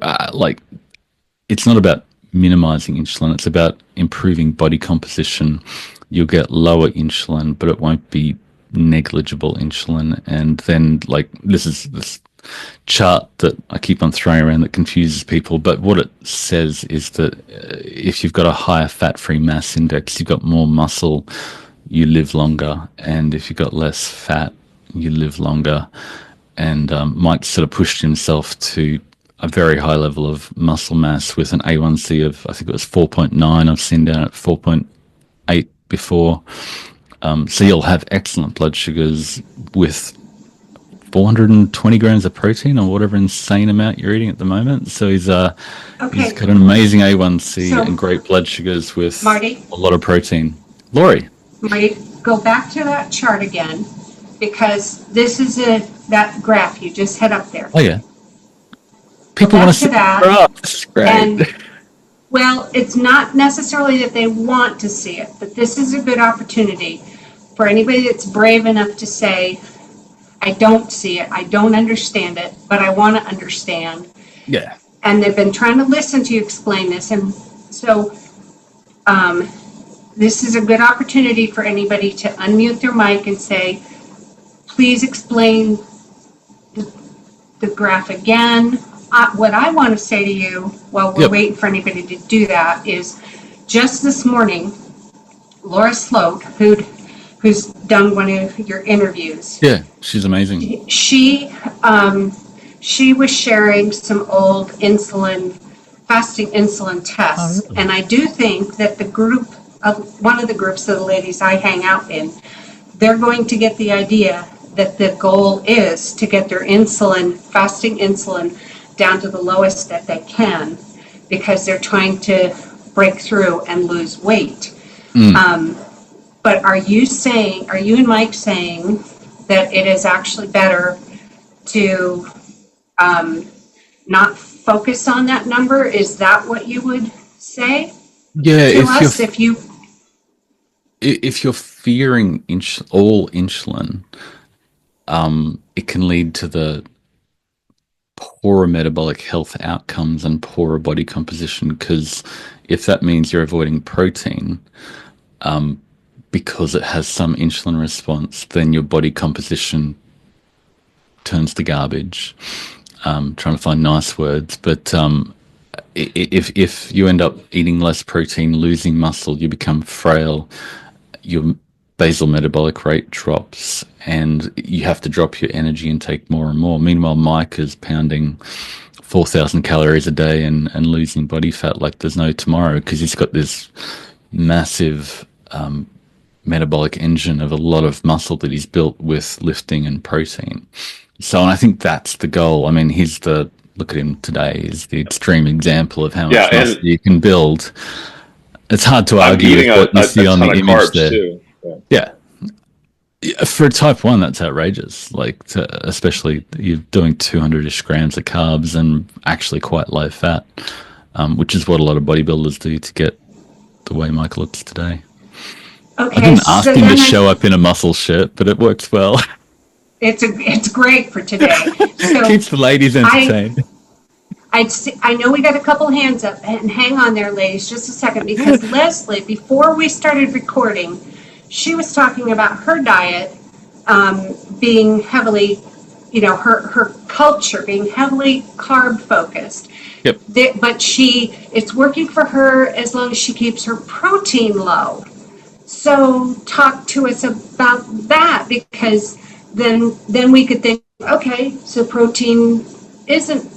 it's not about minimizing insulin. It's about improving body composition. You'll get lower insulin, but it won't be negligible insulin. And then this is this chart that I keep on throwing around that confuses people. But what it says is that if you've got a higher fat-free mass index, you've got more muscle, you live longer. And if you've got less fat, you live longer. And Mike sort of pushed himself to a very high level of muscle mass with an A1C of, I think it was 4.9. I've seen down at 4.8 before. So you'll have excellent blood sugars with 420 grams of protein or whatever insane amount you're eating at the moment. So he's got an amazing A1C and great blood sugars with Marty, a lot of protein. Laurie. Marty, go back to that chart again, because this is that graph you just had up there. Oh, yeah. People want to see that. This is great. And, well, it's not necessarily that they want to see it, but this is a good opportunity for anybody that's brave enough to say, I don't see it, I don't understand it, but I want to understand. Yeah. And they've been trying to listen to you explain this. And so this is a good opportunity for anybody to unmute their mic and say, please explain the graph again. What I want to say to you while we're waiting for anybody to do that is, just this morning, Laura Sloat, who's done one of your interviews. Yeah, she's amazing. She was sharing some old fasting insulin tests. Oh, really? And I do think that one of the groups of the ladies I hang out in, they're going to get the idea that the goal is to get their fasting insulin down to the lowest that they can, because they're trying to break through and lose weight. But are you and Mike saying that it is actually better to not focus on that number? Is that what you would say? Yeah, if you're fearing all insulin, it can lead to the poorer metabolic health outcomes and poorer body composition, because if that means you're avoiding protein because it has some insulin response, then your body composition turns to garbage. Trying to find nice words, but if you end up eating less protein, losing muscle, you become frail, your basal metabolic rate drops, and you have to drop your energy intake more and more. Meanwhile, Mike is pounding 4,000 calories a day and losing body fat like there's no tomorrow, because he's got this massive metabolic engine of a lot of muscle that he's built with lifting and protein. So, and I think that's the goal. I mean, look at him today, is the extreme example of how much muscle you can build. It's hard to argue with what you see on the image there. Too. Yeah. For type 1, that's outrageous. Especially you're doing 200-ish grams of carbs and actually quite low fat, which is what a lot of bodybuilders do to get the way Mike looks today. Okay, I didn't ask him to show up in a muscle shirt, but it works well. It's great for today. So keeps the ladies entertained. I know we got a couple hands up, and hang on there, ladies, just a second, because Leslie, before we started recording, she was talking about her diet being heavily, her culture being heavily carb focused. Yep. But it's working for her as long as she keeps her protein low. So talk to us about that, because then we could think, okay, so protein isn't.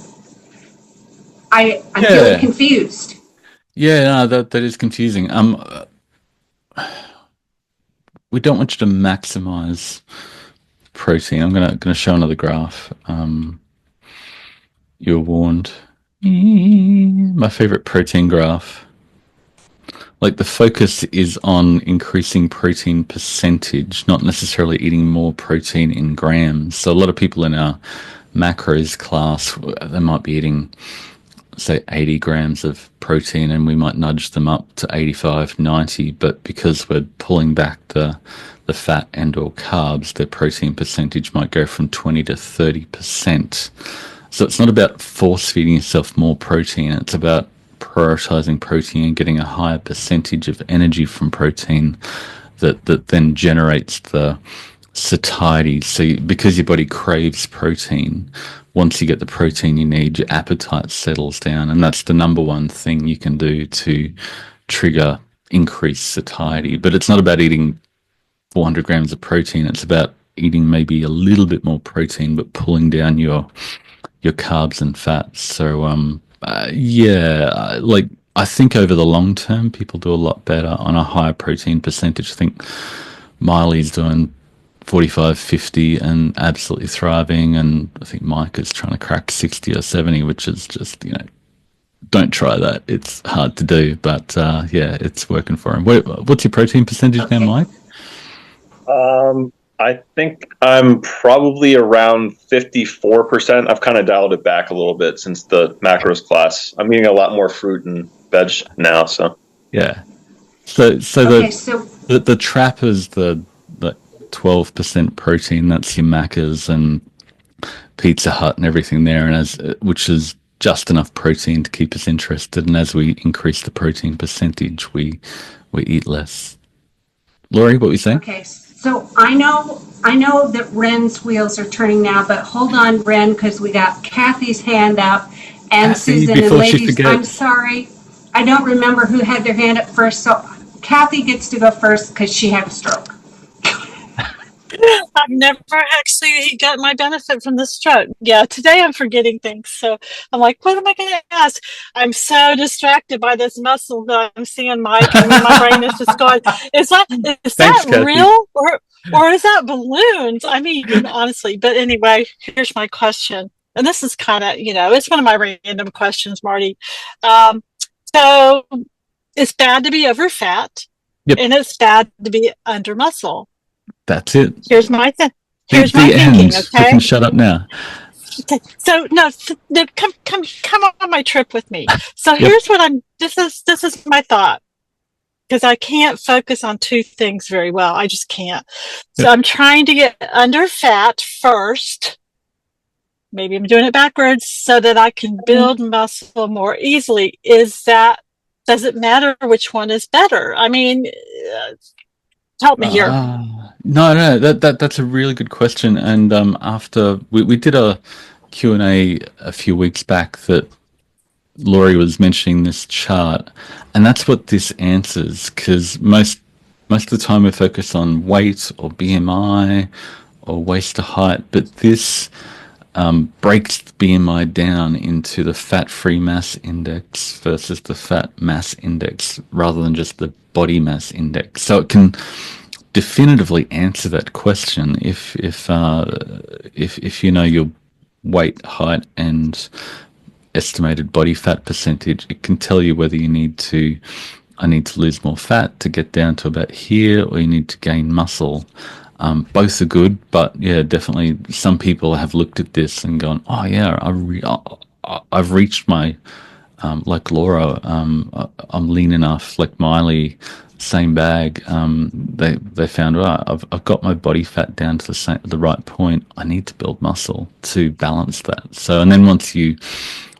I'm feeling confused. Yeah, no, that is confusing. We don't want you to maximize protein. I'm gonna show another graph. You're warned. My favorite protein graph. The focus is on increasing protein percentage, not necessarily eating more protein in grams. So a lot of people in our macros class, they might be eating say 80 grams of protein, and we might nudge them up to 85, 90, but because we're pulling back the fat and or carbs, their protein percentage might go from 20 to 30%. So it's not about force feeding yourself more protein, it's about prioritizing protein and getting a higher percentage of energy from protein that then generates the satiety. So because your body craves protein, once you get the protein you need, your appetite settles down, and that's the number one thing you can do to trigger increased satiety. But it's not about eating 400 grams of protein, it's about eating maybe a little bit more protein but pulling down your carbs and fats. So like I think over the long term people do a lot better on a higher protein percentage. I think Miley's doing 45, 50 and absolutely thriving, and I think Mike is trying to crack 60 or 70, which is just, don't try that. It's hard to do, but it's working for him. What's your protein percentage now, Mike? I think I'm probably around 54%. I've kind of dialed it back a little bit since the macros class. I'm eating a lot more fruit and veg now, so. Yeah. So the trap is the 12% protein. That's your Macca's and Pizza Hut and everything there, and which is just enough protein to keep us interested. And as we increase the protein percentage, we eat less. Laurie, what were you saying? Okay, so I know that Ren's wheels are turning now, but hold on, Ren, because we got Kathy's hand up, and Kathy, Susan, and ladies, I'm sorry, I don't remember who had their hand up first, so Kathy gets to go first because she had a stroke. I've never actually got my benefit from the stroke. Yeah, today I'm forgetting things. So I'm like, what am I going to ask? I'm so distracted by this muscle that I'm seeing, Mike. I mean, my brain is just going, is that real? Or is that balloons? I mean, honestly. But anyway, here's my question. And this is kind of, it's one of my random questions, Marty. So it's bad to be over fat. Yep. And it's bad to be under muscle. That's it. Here's my Here's my thinking. Okay, you can shut up now. Okay. So no, come on my trip with me. So here's what this is my thought, because I can't focus on two things very well. I just can't. So I'm trying to get under fat first. Maybe I'm doing it backwards so that I can build muscle more easily. Does it matter which one is better? I mean, help me here. No, that's a really good question. And after we did a Q&A a few weeks back that Laurie was mentioning this chart, and that's what this answers, because most of the time we focus on weight or BMI or waist to height, but this breaks the BMI down into the fat-free mass index versus the fat mass index rather than just the body mass index. So it can definitively answer that question if you know your weight, height, and estimated body fat percentage. It can tell you whether I need to lose more fat to get down to about here, or you need to gain muscle. Both are good, but yeah, definitely some people have looked at this and gone, oh yeah, I've reached my like Laura, I'm lean enough. Like Miley, same bag. They found, I've got my body fat down to the right point. I need to build muscle to balance that. So, and then once you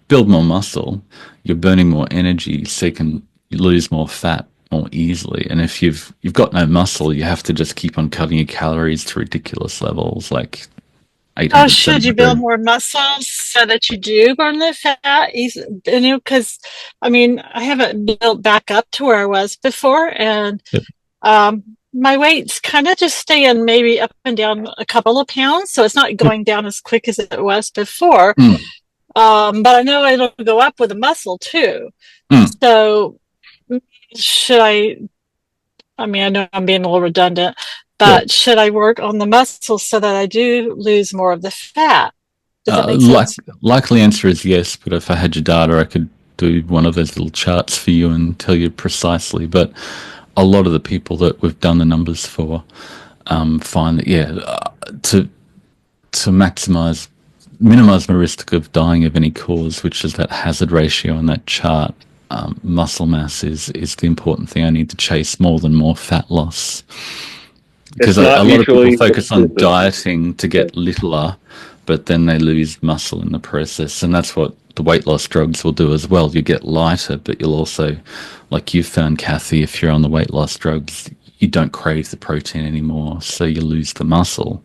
build more muscle, you're burning more energy, so you can lose more fat more easily. And if you've got no muscle, you have to just keep on cutting your calories to ridiculous levels, like 800. Oh, should you build more muscles so that you do burn the fat? Because I mean, I haven't built back up to where I was before, and my weight's kind of just staying maybe up and down a couple of pounds, so it's not going down as quick as it was before. But I know it'll go up with the muscle too. So should I mean, I know I'm being a little redundant, but should I work on the muscles so that I do lose more of the fat? Does that make sense? Likely answer is yes, but if I had your data, I could do one of those little charts for you and tell you precisely. But a lot of the people that we've done the numbers for find that, to maximize minimize my risk of dying of any cause, which is that hazard ratio on that chart. Muscle mass is the important thing. I need to chase more than more fat loss. Because It's a not lot of people mutually focus on exclusive. dieting to get littler, but then they lose muscle in the process. And that's what the weight loss drugs will do as well. You get lighter, but you'll also, like you found, Kathy, if you're on the weight loss drugs, you don't crave the protein anymore, so you lose the muscle.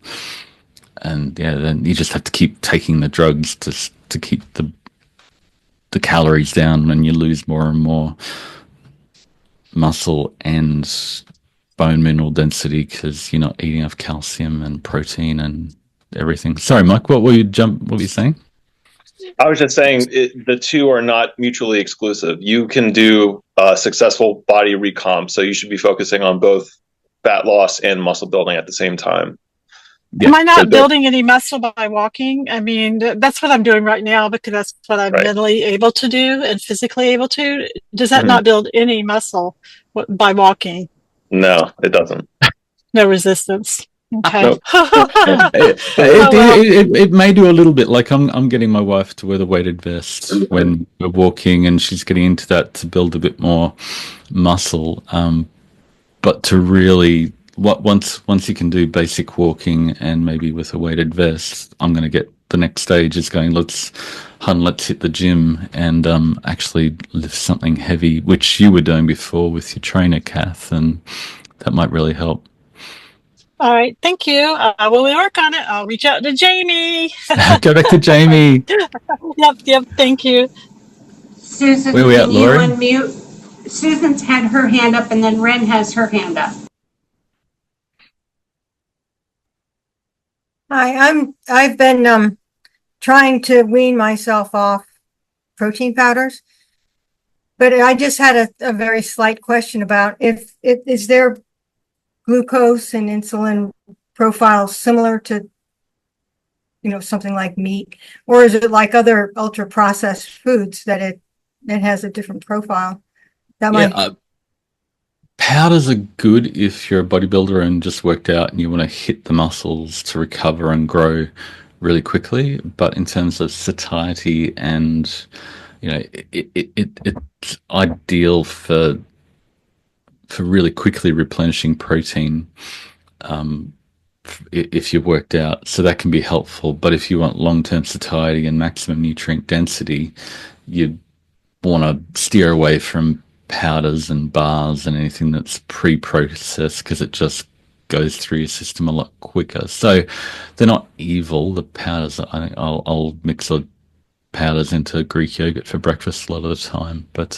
And yeah, then you just have to keep taking the drugs to keep the calories down, and you lose more and more muscle and bone mineral density because you're not eating enough calcium and protein and everything. Sorry, Mike, what were you saying? I was just saying the two are not mutually exclusive. You can do a successful body recomp, so you should be focusing on both fat loss and muscle building at the same time. Yeah. Am I not building any muscle by walking? I mean, that's what I'm doing right now because that's what I'm Right. mentally able to do and physically able to. Does that Mhm. not build any muscle by walking? No, it doesn't. No resistance. Okay. Nope. It may do a little bit. Like I'm getting my wife to wear the weighted vest when we're walking, and she's getting into that to build a bit more muscle. But to really, once you can do basic walking and maybe with a weighted vest, I'm going to get the next stage is going. Let's hit the gym and actually lift something heavy, which you were doing before with your trainer, Kath, and that might really help. All right. Thank you. When we work on it, I'll reach out to Jamie. Go back to Jamie. Yep. Thank you. Susan, Where are we at, can you Lori? unmute? Susan's had her hand up, and then Ren has her hand up. Hi, I've been trying to wean myself off protein powders, but I just had a very slight question about if is their glucose and insulin profile similar to something like meat, or is it like other ultra processed foods that it has a different profile? That might Powders are good if you're a bodybuilder and just worked out and you want to hit the muscles to recover and grow really quickly. But in terms of satiety and, it's ideal for really quickly replenishing protein if you've worked out. So that can be helpful. But if you want long-term satiety and maximum nutrient density, you want to steer away from powders and bars and anything that's pre-processed because it just goes through your system a lot quicker. So they're not evil. The powders, I think I'll mix the powders into Greek yogurt for breakfast a lot of the time. But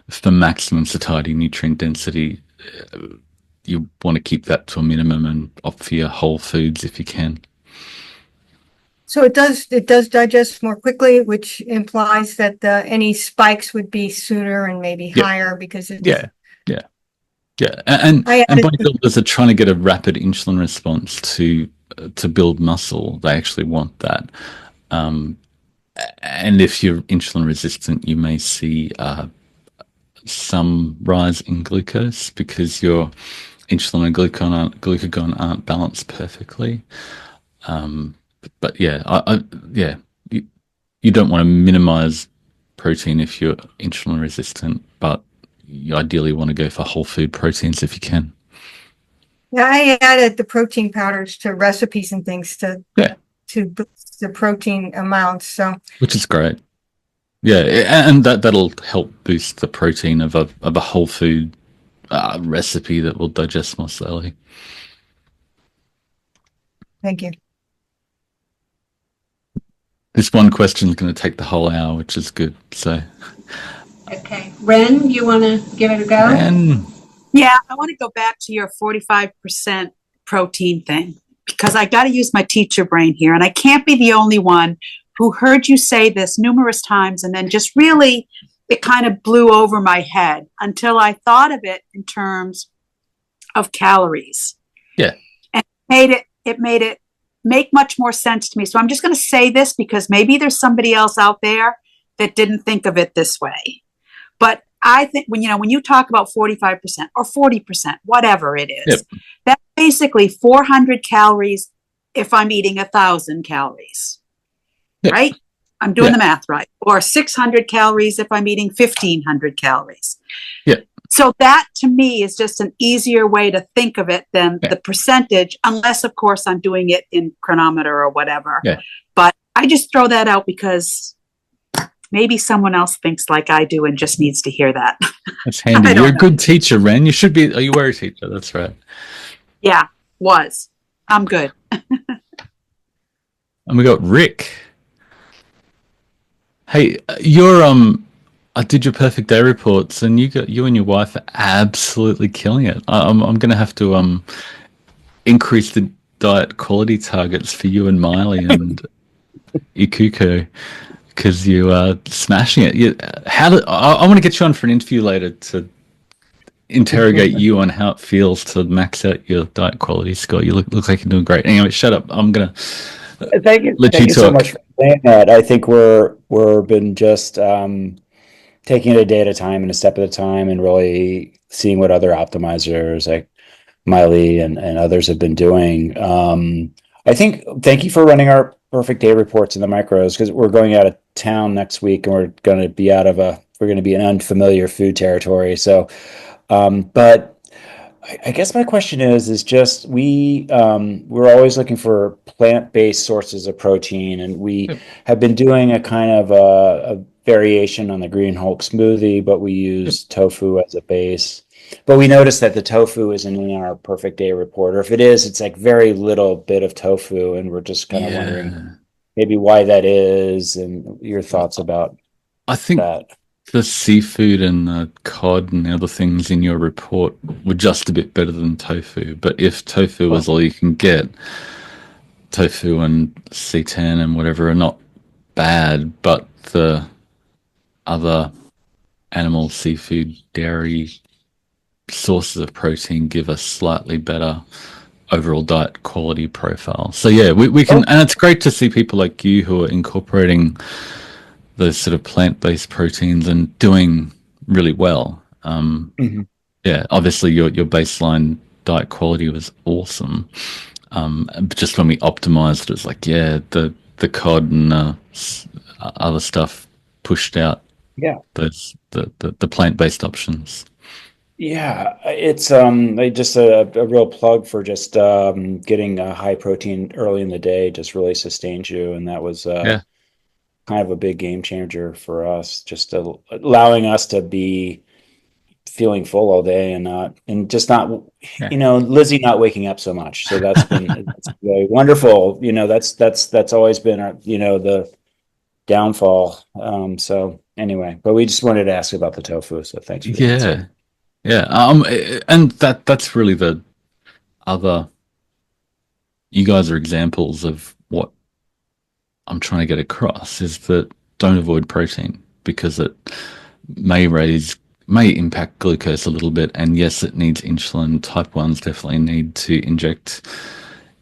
for maximum satiety, nutrient density, you want to keep that to a minimum and opt for your whole foods if you can. So it does digest more quickly, which implies that any spikes would be sooner and maybe higher because it's And bodybuilders are trying to get a rapid insulin response to build muscle. They actually want that. And if you're insulin resistant, you may see some rise in glucose because your insulin and glucagon aren't balanced perfectly. But yeah, you don't want to minimize protein if you're insulin resistant, but you ideally want to go for whole food proteins if you can. Yeah, I added the protein powders to recipes and things to boost the protein amounts. So which is great. Yeah, and that'll help boost the protein of a whole food recipe that will digest more slowly. thank you. This one question is going to take the whole hour, which is good. So, Okay, Ren, you want to give it a go? Ren. Yeah, I want to go back to your 45% protein thing because I got to use my teacher brain here. And I can't be the only one who heard you say this numerous times and then just really, it kind of blew over my head until I thought of it in terms of calories. Yeah. And it made it make much more sense to me. So I'm just going to say this because maybe there's somebody else out there that didn't think of it this way. But I think when you talk about 45% or 40%, whatever it is, that's basically 400 calories if I'm eating 1,000 calories, Yeah. right? I'm doing Yeah. the math right. Or 600 calories if I'm eating 1,500 calories. Yeah. So that to me is just an easier way to think of it than the percentage, unless of course I'm doing it in chronometer or whatever. Yeah. But I just throw that out because maybe someone else thinks like I do and just needs to hear that. That's handy. I don't You're a know. good teacher, Ren. You should be. Oh, you were a teacher. That's right. Yeah, was. I'm good. And we got Rick. Hey, I did your perfect day reports, and you and your wife are absolutely killing it. I'm gonna have to increase the diet quality targets for you and Miley and Ikuko because you are smashing it. I want to get you on for an interview later to interrogate you on how it feels to max out your diet quality score. You look like you're doing great. Anyway, shut up. I'm gonna Thank you. let Thank you you so talk. much for saying that. I think we're been just taking it a day at a time and a step at a time, and really seeing what other optimizers like Miley and others have been doing. I think thank you for running our perfect day reports in the micros, because we're going out of town next week and we're going to be in unfamiliar food territory. So, but I guess my question is just we're always looking for plant-based sources of protein, and we have been doing a kind of a variation on the Green Hulk smoothie, but we use tofu as a base. But we noticed that the tofu isn't in our perfect day report, or if it is, it's like very little bit of tofu, and we're just kind of wondering maybe why that is, and your thoughts about I think that. the seafood and the cod and the other things in your report were just a bit better than tofu. But if tofu is all you can get, tofu and seitan and whatever are not bad, but the other animal, seafood, dairy sources of protein give a slightly better overall diet quality profile. So yeah, we can, and it's great to see people like you who are incorporating those sort of plant-based proteins and doing really well. Yeah, obviously your baseline diet quality was awesome. But just when we optimized it, it's like, the cod and other stuff pushed out those the plant-based options. Yeah, it's just a real plug for just getting a high protein early in the day just really sustains you, and that was kind of a big game changer for us, just allowing us to be feeling full all day and just not, Lizzie not waking up so much. So that's really wonderful. That's always been the downfall. So anyway, but we just wanted to ask about the tofu. So thanks for the answer. And that's really the other. You guys are examples of what I'm trying to get across, is that don't avoid protein because it may impact glucose a little bit, and yes, it needs insulin. Type 1s definitely need to inject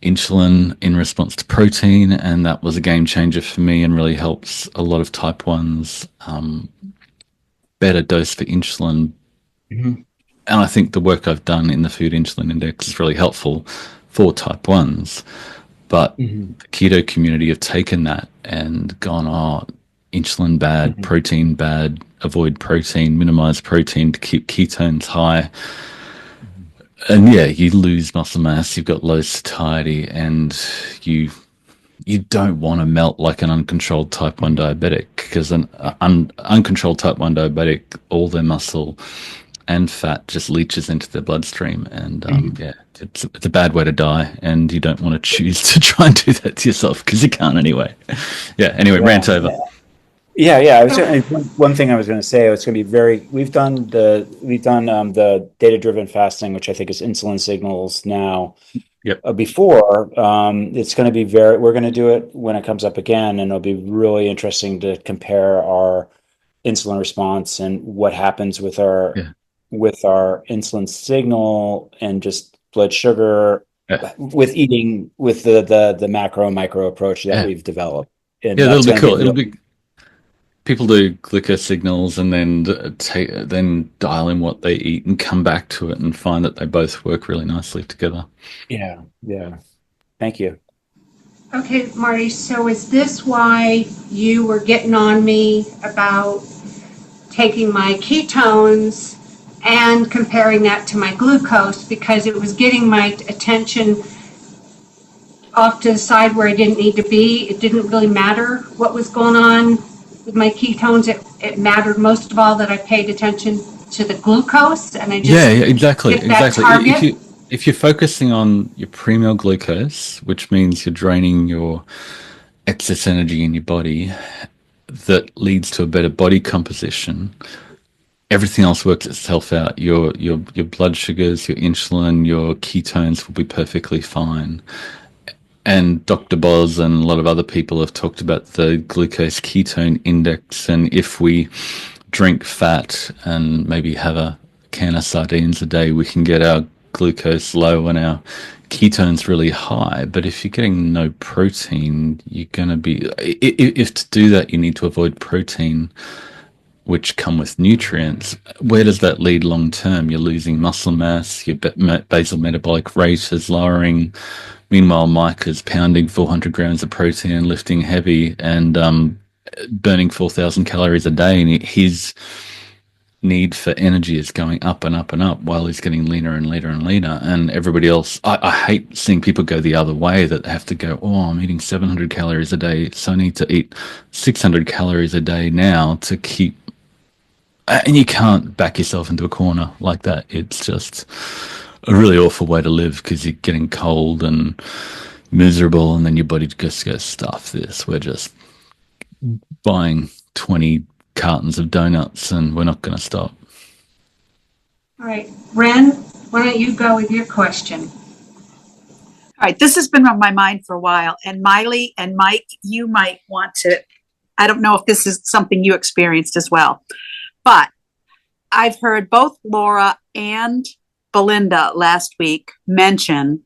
insulin in response to protein, and that was a game changer for me and really helps a lot of type 1s. Better dose for insulin. And I think the work I've done in the food insulin index is really helpful for type 1s. But the keto community have taken that and gone, insulin bad, protein bad, avoid protein, minimize protein to keep ketones high. And you lose muscle mass, you've got low satiety, and you don't want to melt like an uncontrolled type 1 diabetic, because an uncontrolled type 1 diabetic, all their muscle and fat just leaches into their bloodstream, and it's a bad way to die, and you don't want to choose to try and do that to yourself because you can't anyway. Rant over. I was one thing I was going to say. It's going to be we've done the data driven fasting, which I think is insulin signals now. Before it's going to be we're going to do it when it comes up again, and it'll be really interesting to compare our insulin response and what happens with our insulin signal and just blood sugar with eating with the macro and micro approach that we've developed. And that'll be cool. It'll be people do glucose signals and then dial in what they eat and come back to it and find that they both work really nicely together. Yeah. Thank you. Okay, Marty, so is this why you were getting on me about taking my ketones and comparing that to my glucose, because it was getting my attention off to the side where I didn't need to be? It didn't really matter what was going on with my ketones. It mattered most of all that I paid attention to the glucose, and I just Yeah, exactly, hit that exactly. If target. you're focusing on your premeal glucose, which means you're draining your excess energy in your body, that leads to a better body composition. Everything else works itself out. Your blood sugars, your insulin, your ketones will be perfectly fine. And Dr. Boz and a lot of other people have talked about the glucose ketone index, and if we drink fat and maybe have a can of sardines a day, we can get our glucose low and our ketones really high. But if you're getting no protein, you're going to be, if to do that, you need to avoid protein, which come with nutrients. Where does that lead long term? You're losing muscle mass, your basal metabolic rate is lowering. Meanwhile, Mike is pounding 400 grams of protein and lifting heavy and burning 4,000 calories a day, and his need for energy is going up and up and up while he's getting leaner and leaner and leaner. And everybody else, I hate seeing people go the other way, that have to go, oh, I'm eating 700 calories a day, so I need to eat 600 calories a day now to keep. And you can't back yourself into a corner like that. It's just a really awful way to live, because you're getting cold and miserable, and then your body just goes, stuff this. We're just buying 20 cartons of donuts and we're not going to stop. All right, Ren, why don't you go with your question? All right, this has been on my mind for a while. And Miley and Mike, you might want to, I don't know if this is something you experienced as well, but I've heard both Laura and Belinda last week mention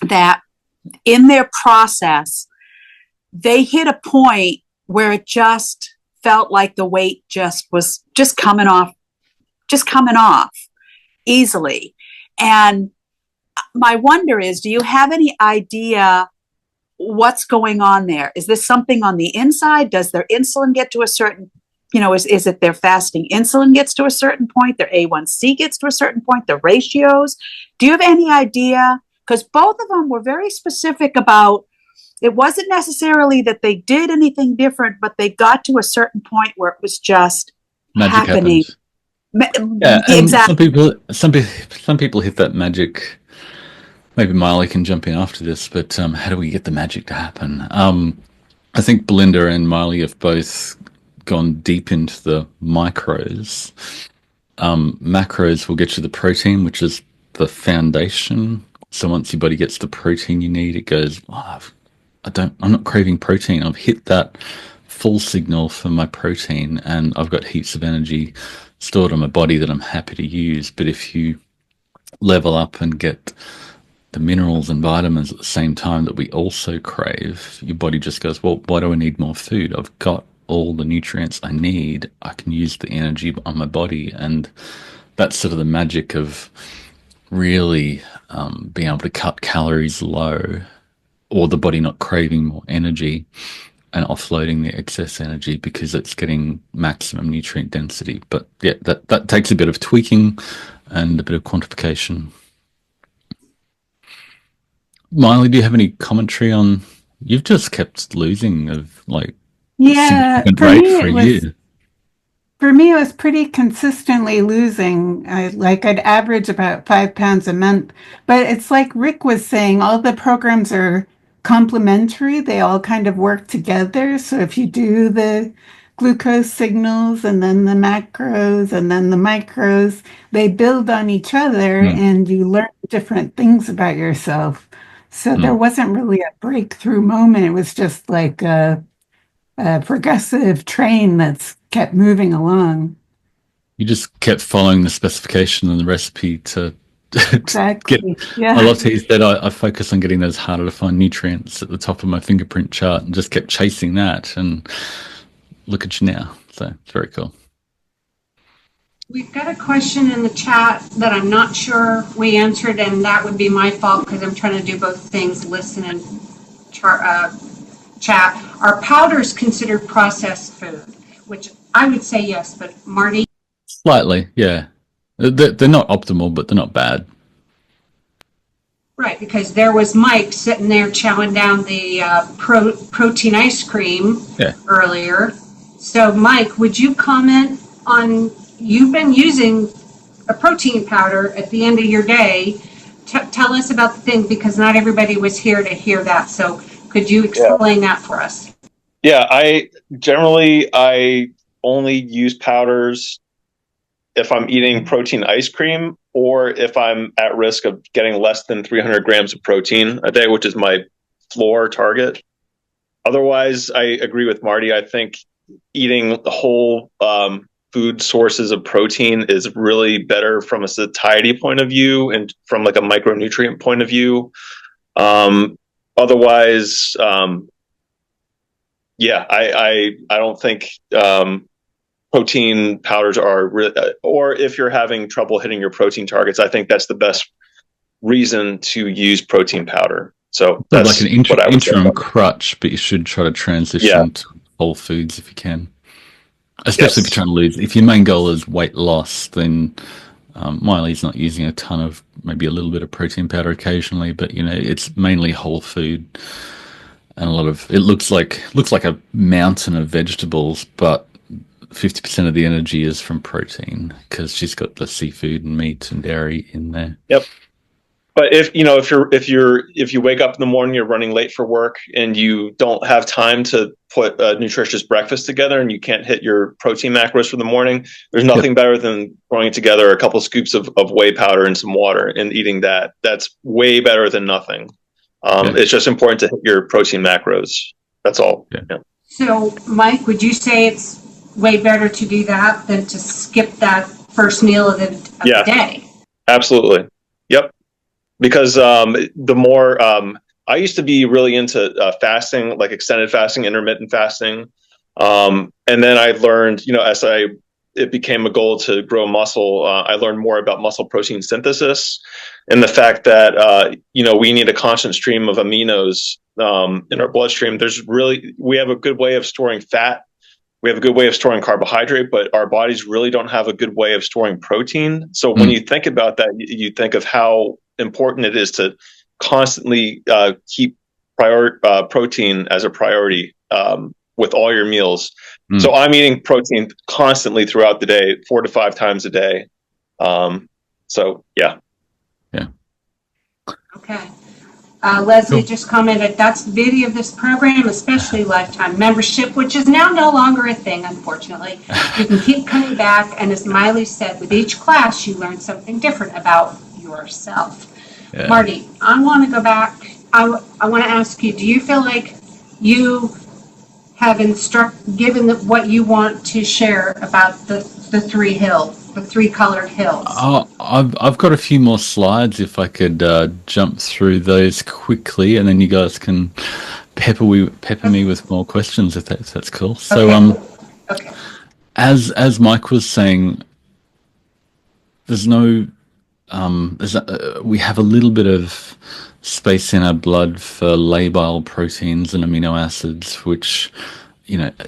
that in their process, they hit a point where it just felt like the weight was coming off easily. And my wonder is, do you have any idea what's going on there? Is this something on the inside? Does their insulin get to a certain, is it their fasting insulin gets to a certain point, their A1C gets to a certain point, the ratios? Do you have any idea? Because both of them were very specific about, it wasn't necessarily that they did anything different, but they got to a certain point where it was just Magic happening. Yeah, exactly. Some people hit that magic. Maybe Miley can jump in after this, but how do we get the magic to happen? I think Belinda and Miley have both gone deep into the micros. Macros will get you the protein, which is the foundation. So once your body gets the protein you need, it goes, I'm not craving protein. I've hit that full signal for my protein, and I've got heaps of energy stored on my body that I'm happy to use. But if you level up and get the minerals and vitamins at the same time that we also crave, your body just goes, well, why do I need more food? I've got all the nutrients I need. I can use the energy on my body. And that's sort of the magic of really being able to cut calories low, or the body not craving more energy and offloading the excess energy because it's getting maximum nutrient density. But yeah, that takes a bit of tweaking and a bit of quantification. Miley, do you have any commentary on, you've just kept losing of like significant rate for a year? For me, it was pretty consistently losing. I'd average about 5 pounds a month. But it's like Rick was saying, all the programs are complementary. They all kind of work together. So if you do the glucose signals and then the macros and then the micros, they build on each other and you learn different things about yourself. So there wasn't really a breakthrough moment. It was just like a progressive train that's kept moving along. You just kept following the specification and the recipe to exactly. A lot of these that I focus on getting those harder to find nutrients at the top of my fingerprint chart, and just kept chasing that, and look at you now. So it's very cool. We've got a question in the chat that I'm not sure we answered, and that would be my fault because I'm trying to do both things, listen and chat, are powders considered processed food? Which I would say yes, but Marty? Slightly, yeah. They're not optimal, but they're not bad. Right, because there was Mike sitting there chowing down the protein ice cream earlier. So Mike, would you comment on, you've been using a protein powder at the end of your day. Tell us about the thing, because not everybody was here to hear that. So could you explain that for us? Yeah, I only use powders if I'm eating protein ice cream or if I'm at risk of getting less than 300 grams of protein a day, which is my floor target. Otherwise, I agree with Marty. I think eating the whole food sources of protein is really better from a satiety point of view and from like a micronutrient point of view. Otherwise, I don't think protein powders are or if you're having trouble hitting your protein targets, I think that's the best reason to use protein powder. So that's like an interim crutch, but you should try to transition to whole foods if you can. Especially if you're trying to lose. If your main goal is weight loss, then Miley's not using a ton of, maybe a little bit of protein powder occasionally, but it's mainly whole food, and a lot of it looks like a mountain of vegetables, but 50% of the energy is from protein because she's got the seafood and meat and dairy in there. Yep. But if you wake up in the morning, you're running late for work, and you don't have time to put a nutritious breakfast together, and you can't hit your protein macros for the morning, there's nothing better than throwing together a couple scoops of whey powder and some water and eating that. That's way better than nothing. It's just important to hit your protein macros. That's all. Yeah. So, Mike, would you say it's way better to do that than to skip that first meal of the day? Absolutely. Yep. Because the more I used to be really into fasting, like extended fasting, intermittent fasting, and then I learned, as it became a goal to grow muscle, I learned more about muscle protein synthesis and the fact that we need a constant stream of aminos in our bloodstream. We have a good way of storing fat. We have a good way of storing carbohydrate, but our bodies really don't have a good way of storing protein. So when you think about that, you think of how important it is to constantly keep protein as a priority with all your meals. So I'm eating protein constantly throughout the day, 4 to 5 times a day. Okay. Leslie just commented, that's the beauty of this program, especially lifetime membership, which is now no longer a thing, unfortunately. You can keep coming back, and as Miley said, with each class, you learn something different about yourself. Yeah. Marty, I want to go back. I want to ask you, do you feel like you have given what you want to share about the 3 hills, the 3 colored hills? I've got a few more slides if I could jump through those quickly, and then you guys can pepper me with more questions if that's cool. So okay. As Mike was saying, there's no we have a little bit of space in our blood for labile proteins and amino acids, which,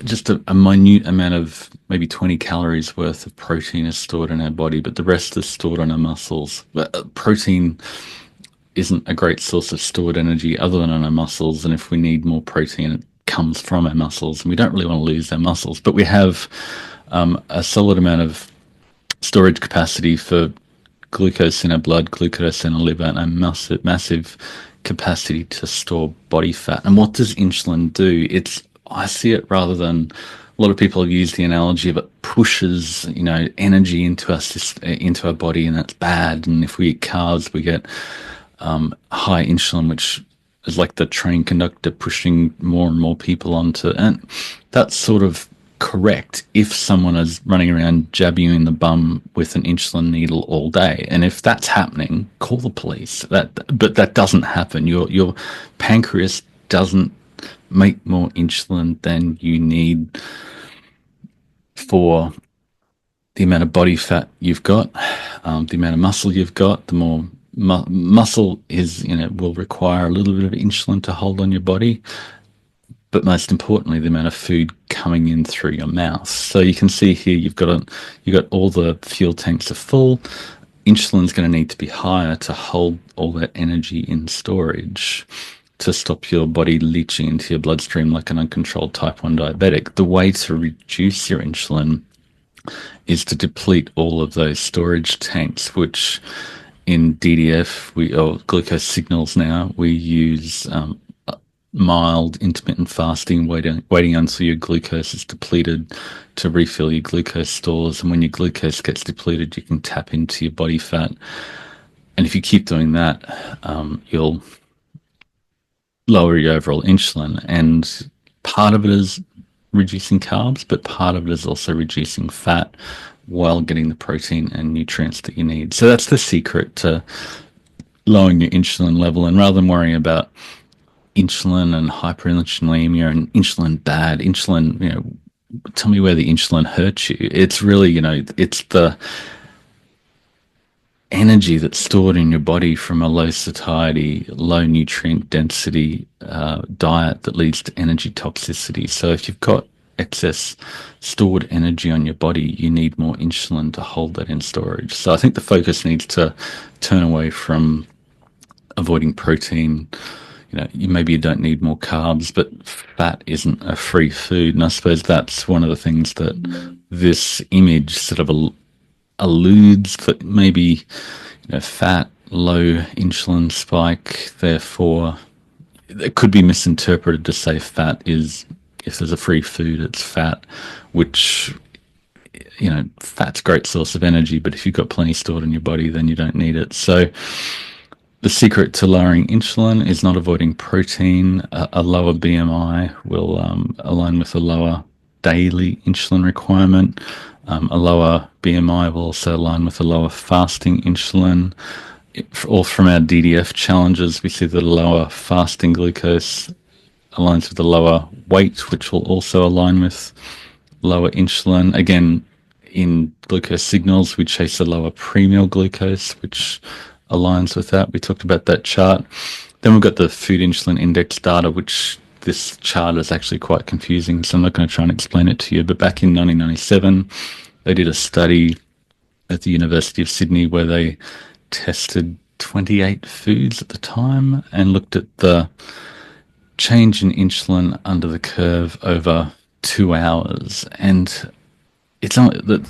just a minute amount of maybe 20 calories worth of protein is stored in our body, but the rest is stored on our muscles. But protein isn't a great source of stored energy other than on our muscles, and if we need more protein, it comes from our muscles, and we don't really want to lose our muscles, but we have a solid amount of storage capacity for glucose in our blood, glucose in our liver, and a massive capacity to store body fat. And what does insulin do? I see it rather than, a lot of people have used the analogy of it pushes, energy into our body, and that's bad. And if we eat carbs, we get high insulin, which is like the train conductor pushing more and more people onto. And that's sort of correct if someone is running around jabbing you in the bum with an insulin needle all day, and if that's happening, call the police. But that doesn't happen. Your pancreas doesn't make more insulin than you need for the amount of body fat you've got, the amount of muscle you've got. The more muscle is, will require a little bit of insulin to hold on your body, but most importantly, the amount of food coming in through your mouth. So you can see here, you've got all the fuel tanks are full. Insulin's going to need to be higher to hold all that energy in storage to stop your body leaching into your bloodstream like an uncontrolled type 1 diabetic. The way to reduce your insulin is to deplete all of those storage tanks, which in DDF, or glucose signals now, we use mild intermittent fasting, waiting until your glucose is depleted to refill your glucose stores. And when your glucose gets depleted, you can tap into your body fat. And if you keep doing that, you'll lower your overall insulin. And part of it is reducing carbs, but part of it is also reducing fat while getting the protein and nutrients that you need. So that's the secret to lowering your insulin level. And rather than worrying about insulin and hyperinsulinemia and insulin bad, insulin, tell me where the insulin hurts you. It's really, it's the energy that's stored in your body from a low satiety, low nutrient density diet that leads to energy toxicity. So if you've got excess stored energy on your body, you need more insulin to hold that in storage. So I think the focus needs to turn away from avoiding protein. Maybe you don't need more carbs, but fat isn't a free food. And I suppose that's one of the things that this image sort of alludes, that maybe, fat, low insulin spike, therefore it could be misinterpreted to say fat is, if there's a free food, it's fat, which, fat's a great source of energy, but if you've got plenty stored in your body, then you don't need it. So the secret to lowering insulin is not avoiding protein. A lower BMI will align with a lower daily insulin requirement. A lower BMI will also align with a lower fasting insulin. All from our DDF challenges, we see that a lower fasting glucose aligns with a lower weight, which will also align with lower insulin. Again, in glucose signals, we chase a lower premeal glucose, which aligns with that. We talked about that chart. Then we've got the food insulin index data, which this chart is actually quite confusing, so I'm not going to try and explain it to you. But back in 1997, they did a study at the University of Sydney where they tested 28 foods at the time and looked at the change in insulin under the curve over 2 hours. And it's only the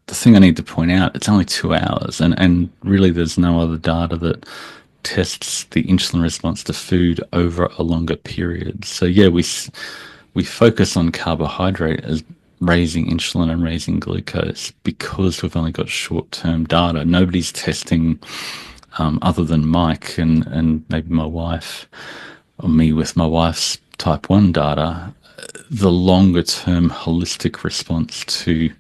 thing I need to point out, it's only 2 hours, and really there's no other data that tests the insulin response to food over a longer period. So yeah, we focus on carbohydrate as raising insulin and raising glucose because we've only got short-term data. Nobody's testing, other than Mike and maybe my wife, or me with my wife's type 1 data, the longer-term holistic response to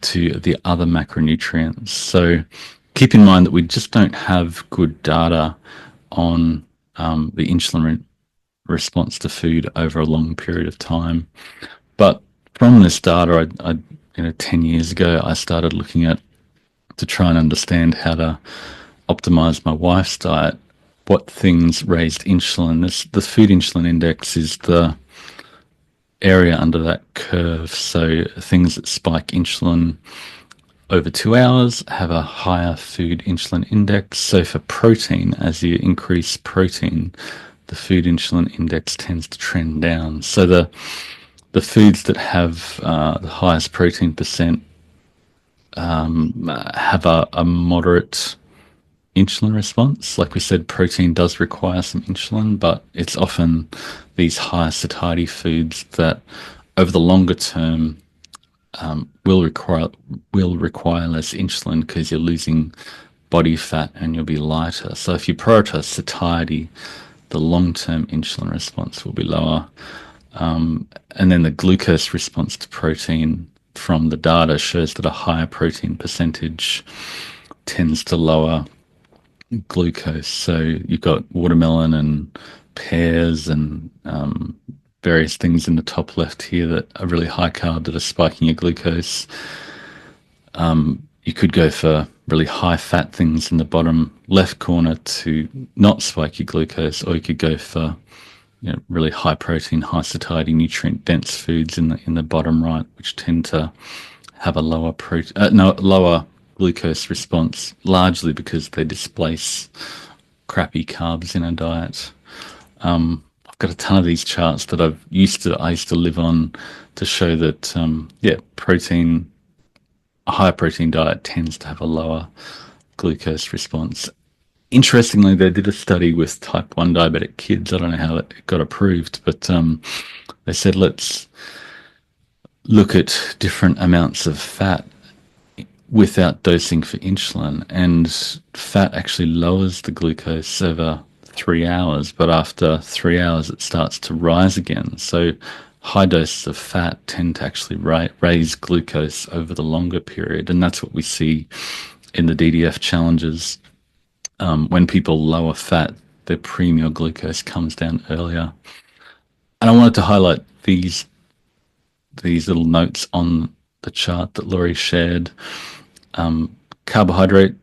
the other macronutrients. So keep in mind that we just don't have good data on the insulin response to food over a long period of time. But from this data, I 10 years ago, I started looking to try and understand how to optimize my wife's diet, what things raised insulin. The food insulin index is the area under that curve. So things that spike insulin over 2 hours have a higher food insulin index. So for protein, as you increase protein, the food insulin index tends to trend down. So the foods that have the highest protein percent have a moderate insulin response. Like we said, protein does require some insulin, but it's often these higher satiety foods that over the longer term will require less insulin because you're losing body fat and you'll be lighter. So if you prioritize satiety, the long-term insulin response will be lower. And then the glucose response to protein from the data shows that a higher protein percentage tends to lower glucose. So you've got watermelon and pears and various things in the top left here that are really high carb that are spiking your glucose. You could go for really high fat things in the bottom left corner to not spike your glucose, or you could go for really high protein, high satiety, nutrient dense foods in the bottom right, which tend to have a lower lower glucose response, largely because they displace crappy carbs in a diet. I've got a ton of these charts that I used to live on to show that a higher protein diet tends to have a lower glucose response. Interestingly, they did a study with type 1 diabetic kids. I don't know how it got approved, but they said, let's look at different amounts of fat without dosing for insulin. And fat actually lowers the glucose over 3 hours, but after 3 hours, it starts to rise again. So high doses of fat tend to actually raise glucose over the longer period. And that's what we see in the DDF challenges. When people lower fat, their premeal glucose comes down earlier. And I wanted to highlight these little notes on the chart that Laurie shared. Carbohydrate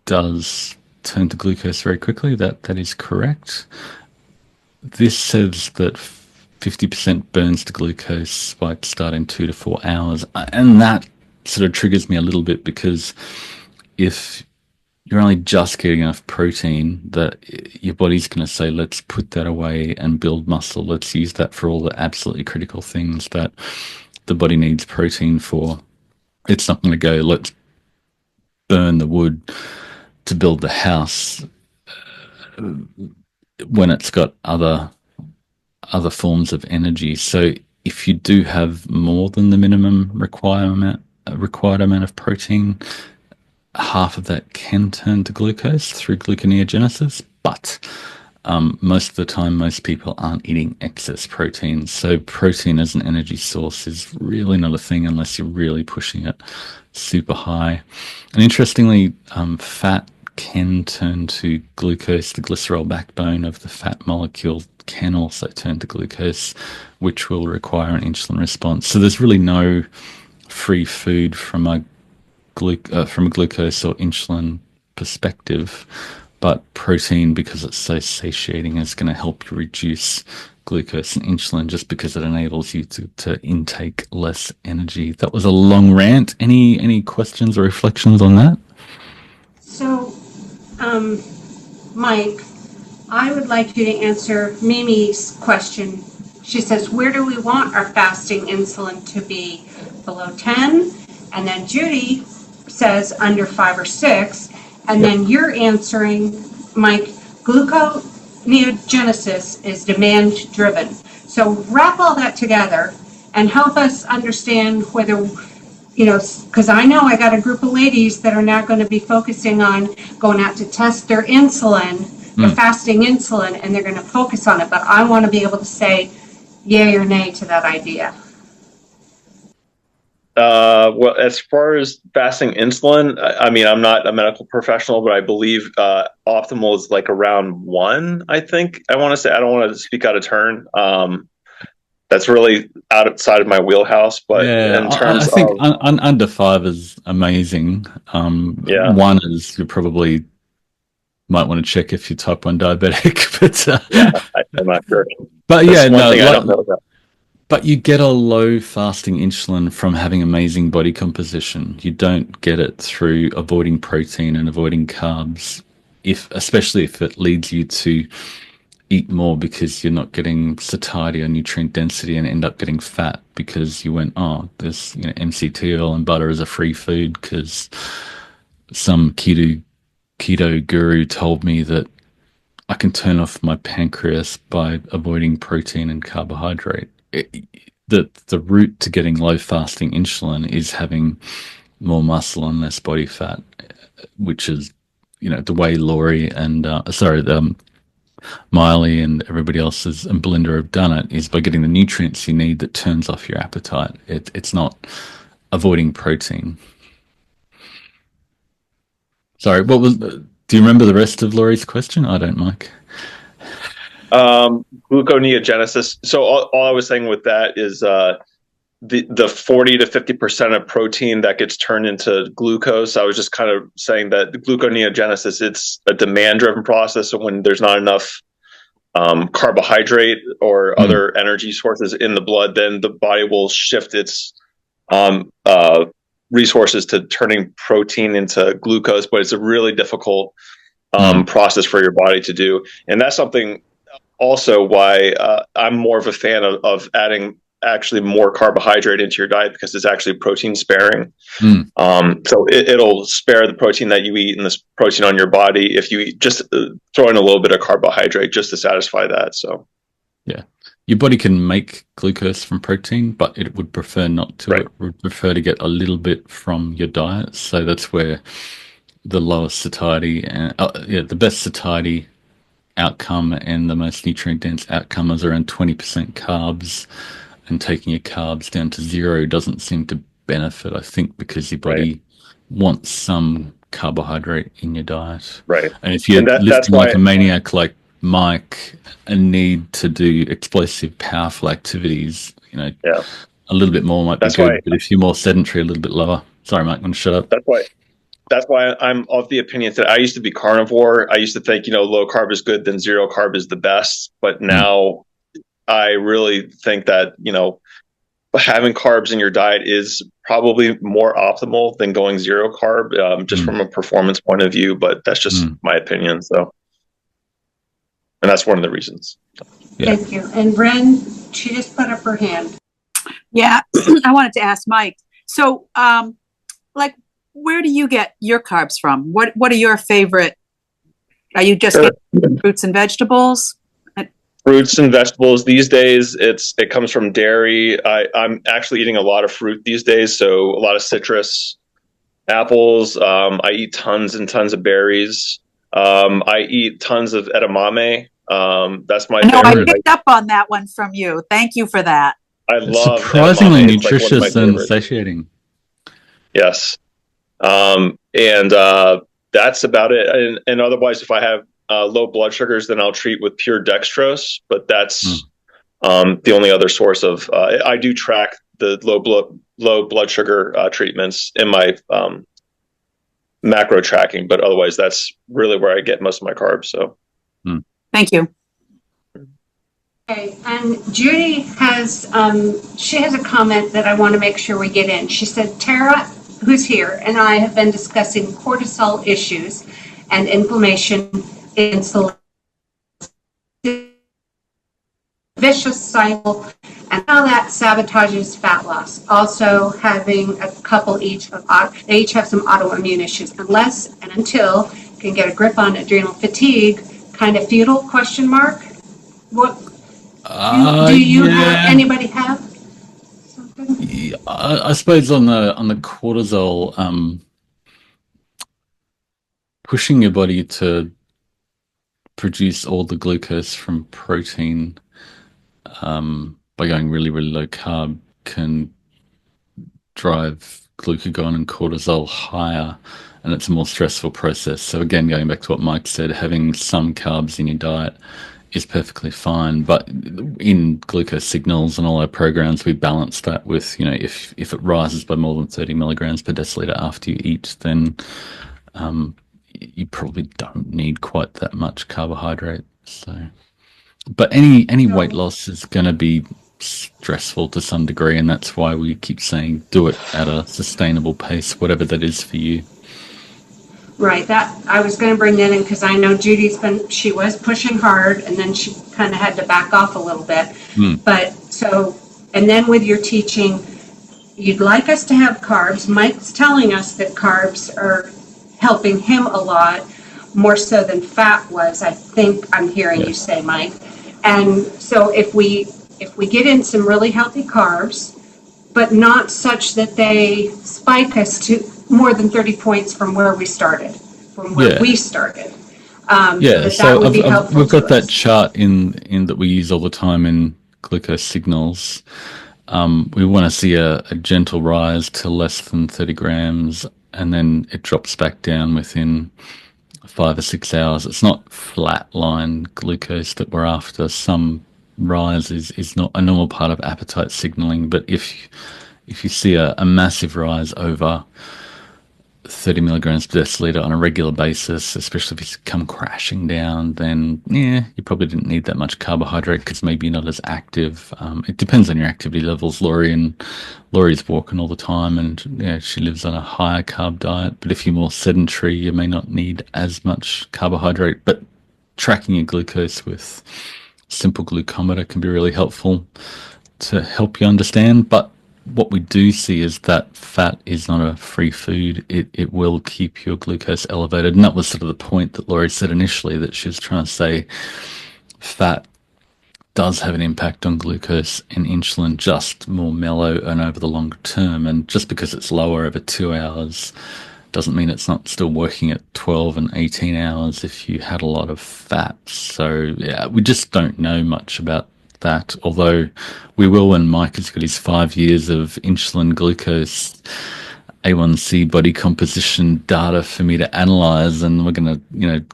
does turn to glucose very quickly. That is correct. This says that 50% burns to glucose spike starting 2 to 4 hours. And that sort of triggers me a little bit, because if you're only just getting enough protein, that your body's going to say, let's put that away and build muscle. Let's use that for all the absolutely critical things that the body needs protein for. It's not going to go, let's burn the wood to build the house, when it's got other forms of energy. So if you do have more than the minimum required amount of protein, half of that can turn to glucose through gluconeogenesis, but most of the time, most people aren't eating excess protein. So protein as an energy source is really not a thing unless you're really pushing it super high. And interestingly, fat can turn to glucose. The glycerol backbone of the fat molecule can also turn to glucose, which will require an insulin response. So there's really no free food from a glucose or insulin perspective, but protein, because it's so satiating, is going to help you reduce glucose and insulin, just because it enables you to intake less energy. That was a long rant. Any questions or reflections on that? So, Mike, I would like you to answer Mimi's question. She says, where do we want our fasting insulin to be? Below 10? And then Judy says under 5 or 6. And then you're answering, Mike, gluconeogenesis is demand driven. So wrap all that together and help us understand whether, because I know I got a group of ladies that are now going to be focusing on going out to test their insulin, their fasting insulin, and they're going to focus on it. But I want to be able to say yay or nay to that idea. Well, as far as fasting insulin, I mean, I'm not a medical professional, but I believe optimal is like around 1, I think. I want to say, I don't want to speak out of turn. That's really outside of my wheelhouse, but in terms I think under 5 is amazing. 1 is, you probably might want to check if you're type 1 diabetic, but I'm not sure. But that's one thing I don't know about. But you get a low fasting insulin from having amazing body composition. You don't get it through avoiding protein and avoiding carbs, especially if it leads you to eat more because you're not getting satiety or nutrient density and end up getting fat because you went, there's MCT oil and butter is a free food because some keto guru told me that I can turn off my pancreas by avoiding protein and carbohydrate. The route to getting low fasting insulin is having more muscle and less body fat, which is, the way Laurie and Miley and everybody else and Belinda have done it, is by getting the nutrients you need that turns off your appetite. It's not avoiding protein. Sorry, do you remember the rest of Laurie's question? I don't, Mike. Gluconeogenesis. So all I was saying with that is the 40 to 50% of protein that gets turned into glucose. I was just kind of saying that the gluconeogenesis, it's a demand-driven process. So when there's not enough carbohydrate or other energy sources in the blood, then the body will shift its resources to turning protein into glucose. But it's a really difficult process for your body to do. And that's something also why I'm more of a fan of adding actually more carbohydrate into your diet, because it's actually protein sparing. So it'll spare the protein that you eat and this protein on your body if you eat, just throw in a little bit of carbohydrate just to satisfy that. So yeah, your body can make glucose from protein, but it would prefer not to. It would prefer to get a little bit from your diet. So that's where the lowest satiety and the best satiety outcome and the most nutrient dense outcome is around 20% carbs, and taking your carbs down to 0 doesn't seem to benefit, I think, because your body wants some carbohydrate in your diet. And if you're lifting like a maniac like Mike and need to do explosive, powerful activities, a little bit more might be good. But if you're more sedentary, a little bit lower. Sorry, Mike, I'm going to shut up. That's why I'm of the opinion that I used to be carnivore. I used to think, low carb is good, then zero carb is the best. But now I really think that, having carbs in your diet is probably more optimal than going zero carb, just from a performance point of view. But that's just my opinion. So, and that's one of the reasons. Thank you. And Bren, she just put up her hand. Yeah, I wanted to ask Mike. So, where do you get your carbs from? What are your favorite? Are you just getting fruits and vegetables? Fruits and vegetables these days. It comes from dairy. I'm actually eating a lot of fruit these days, so a lot of citrus, apples. I eat tons and tons of berries. I eat tons of edamame. That's my favorite. I picked up on that one from you. Thank you for that. I love surprisingly edamame. Nutritious and satiating. Yes. And that's about it. And otherwise, if I have low blood sugars, then I'll treat with pure dextrose. But that's the only other source of. I do track the low blood sugar treatments in my macro tracking, but otherwise, that's really where I get most of my carbs. So, thank you. Okay, and Judy has she has a comment that I want to make sure we get in. She said, Tara, who's here, and I have been discussing cortisol issues and inflammation in vicious cycle and how that sabotages fat loss. Also having a couple they each have some autoimmune issues. Unless and until you can get a grip on adrenal fatigue, kind of futile, question mark. What do you have, anybody have something? Yeah, I suppose on the cortisol, pushing your body to produce all the glucose from protein by going really, really low carb can drive glucagon and cortisol higher, and it's a more stressful process. So again, going back to what Mike said, having some carbs in your diet is perfectly fine, but in glucose signals and all our programs, we balance that with, if it rises by more than 30 milligrams per deciliter after you eat, then you probably don't need quite that much carbohydrate. So, but any weight loss is going to be stressful to some degree, and that's why we keep saying do it at a sustainable pace, whatever that is for you. Right, that I was going to bring that in because I know she was pushing hard, and then she kind of had to back off a little bit. But so, and then with your teaching, you'd like us to have carbs. Mike's telling us that carbs are helping him a lot more so than fat was. I think I'm hearing you say, Mike. And so if we get in some really healthy carbs, but not such that they spike us to more than 30 points from where we started. So we've got that chart in that we use all the time in glucose signals. We want to see a gentle rise to less than 30 grams, and then it drops back down within 5 or 6 hours. It's not flatline glucose that we're after. Some rise is not a normal part of appetite signaling. But if you see a massive rise over 30 milligrams per deciliter on a regular basis, especially if it's come crashing down, then yeah, you probably didn't need that much carbohydrate because maybe you're not as active. It depends on your activity levels. Laurie's walking all the time, and yeah, she lives on a higher carb diet. But if you're more sedentary, you may not need as much carbohydrate. But tracking your glucose with simple glucometer can be really helpful to help you understand. But what we do see is that fat is not a free food. It will keep your glucose elevated. And that was sort of the point that Laurie said initially, that she was trying to say fat does have an impact on glucose and insulin, just more mellow and over the longer term. And just because it's lower over 2 hours doesn't mean it's not still working at 12 and 18 hours if you had a lot of fat. So yeah, we just don't know much about that, although we will when Mike has got his 5 years of insulin, glucose, A1C, body composition data for me to analyze, and we're going to,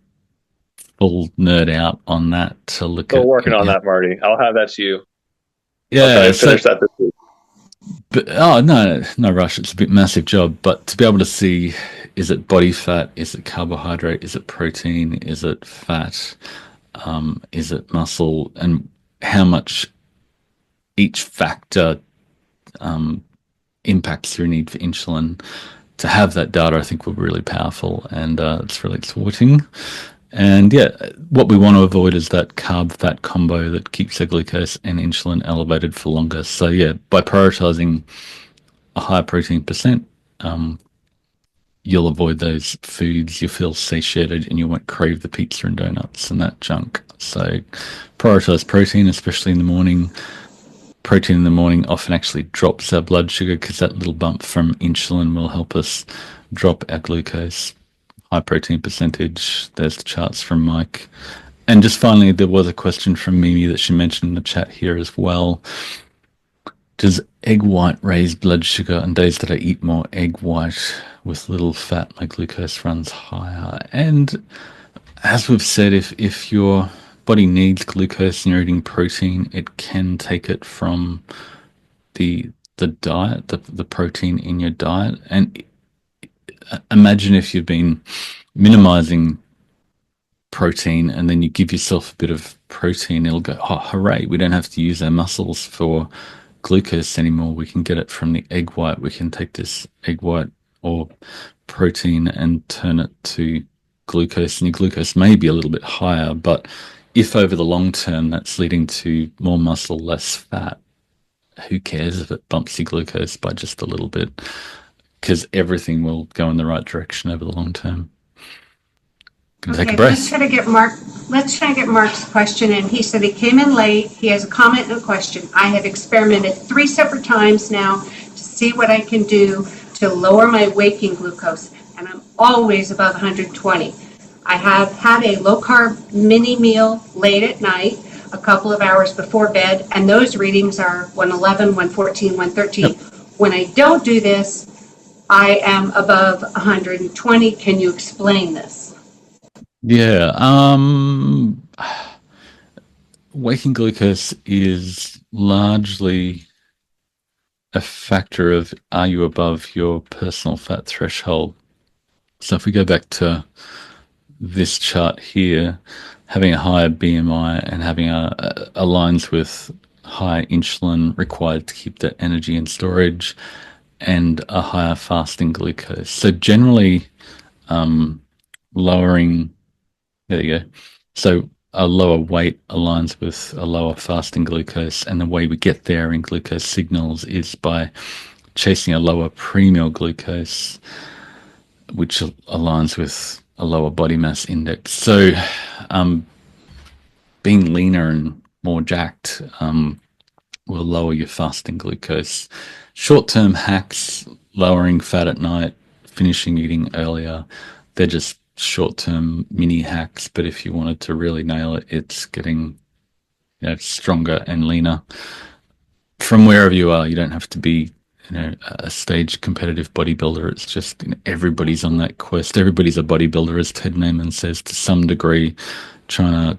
full nerd out on that to look Still at. working on that, Marty. I'll have that to you. Yeah, I'll try and finish that this week. But no rush. It's a bit massive job, but to be able to see, is it body fat? Is it carbohydrate? Is it protein? Is it fat? Is it muscle? And how much each factor impacts your need for insulin. To have that data, I think, will be really powerful, and it's really exciting. And yeah, what we want to avoid is that carb-fat combo that keeps the glucose and insulin elevated for longer. So yeah, by prioritizing a high protein percent, you'll avoid those foods. You feel satiated and you won't crave the pizza and donuts and that junk. So prioritize protein, especially in the morning. Protein in the morning often actually drops our blood sugar because that little bump from insulin will help us drop our glucose. High protein percentage. There's the charts from Mike. And just finally, there was a question from Mimi that she mentioned in the chat here as well. Does egg white raise blood sugar? On days that I eat more egg white with little fat, my glucose runs higher. And as we've said, if your body needs glucose and you're eating protein, it can take it from the diet, the protein in your diet. And imagine if you've been minimizing protein and then you give yourself a bit of protein, it'll go, oh, hooray, we don't have to use our muscles for glucose anymore. We can get it from the egg white. We can take this egg white or protein and turn it to glucose, and your glucose may be a little bit higher, but if over the long term that's leading to more muscle, less fat, who cares if it bumps your glucose by just a little bit? Because everything will go in the right direction over the long term. Take a breath. Let's try to get Mark's question in. He said he came in late. He has a comment and a question. I have experimented 3 separate times now to see what I can do to lower my waking glucose, and I'm always above 120. I have had a low-carb mini meal late at night, a couple of hours before bed, and those readings are 111, 114, 113. Yep. When I don't do this, I am above 120. Can you explain this? Yeah. Waking glucose is largely a factor of, are you above your personal fat threshold? So if we go back to this chart here, having a higher BMI and having aligns with high insulin required to keep that energy in storage and a higher fasting glucose. So generally lowering, there you go. So a lower weight aligns with a lower fasting glucose, and the way we get there in glucose signals is by chasing a lower premeal glucose, which aligns with a lower body mass index. So being leaner and more jacked will lower your fasting glucose. Short-term hacks, lowering fat at night, finishing eating earlier, they're just short-term mini hacks. But if you wanted to really nail it, it's getting stronger and leaner. From wherever you are, you don't have to be a stage competitive bodybuilder. It's just everybody's on that quest. Everybody's a bodybuilder, as Ted Naiman says, to some degree, trying to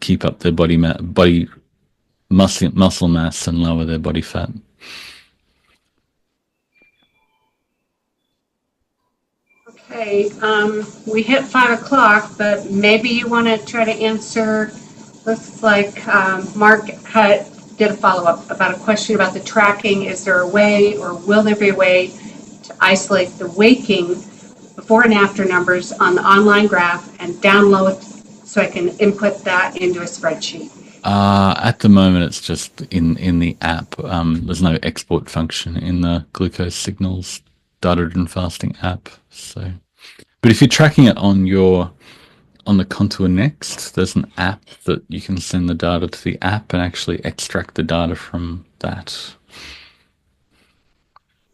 keep up their body muscle mass and lower their body fat. Okay, we hit 5 o'clock, but maybe you want to try to answer. Looks like Mark did a follow-up about a question about the tracking. Is there a way, or will there be a way, to isolate the waking before and after numbers on the online graph and download so I can input that into a spreadsheet? At the moment, it's just in the app. There's no export function in the glucose signals data-driven fasting app. So, but if you're tracking it on the Contour Next, there's an app that you can send the data to the app and actually extract the data from that.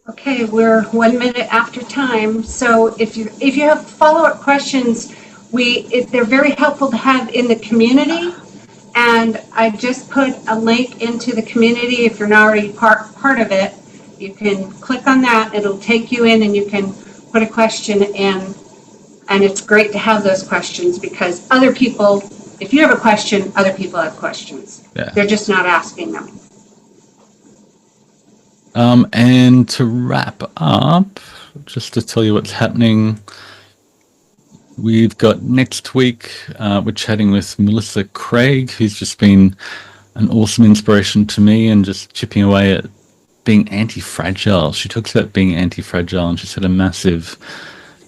Okay, we're 1 minute after time. So if you have follow-up questions, they're very helpful to have in the community. And I just put a link into the community. If you're not already part of it, you can click on that. It'll take you in, and you can put a question in. And it's great to have those questions, because other people, if you have a question, other people have questions. Yeah. They're just not asking them. And to wrap up, just to tell you what's happening, we've got next week, we're chatting with Melissa Craig, who's just been an awesome inspiration to me and just chipping away at being anti-fragile. She talks about being anti-fragile, and she's had a massive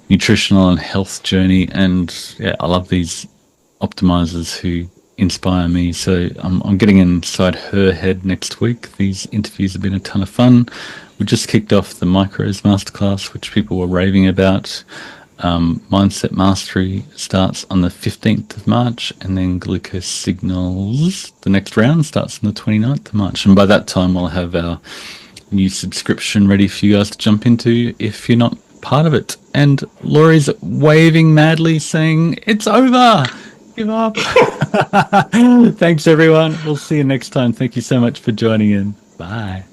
nutritional and health journey. And yeah, I love these optimizers who inspire me. So I'm getting inside her head next week. These interviews have been a ton of fun. We just kicked off the Micros Masterclass, which people were raving about. Mindset Mastery starts on the 15th of March, and then Glucose Signals, the next round, starts on the 29th of March. And by that time, we'll have our new subscription ready for you guys to jump into if you're not part of it. And Laurie's waving madly saying, it's over. Give up. Thanks, everyone. We'll see you next time. Thank you so much for joining in. Bye.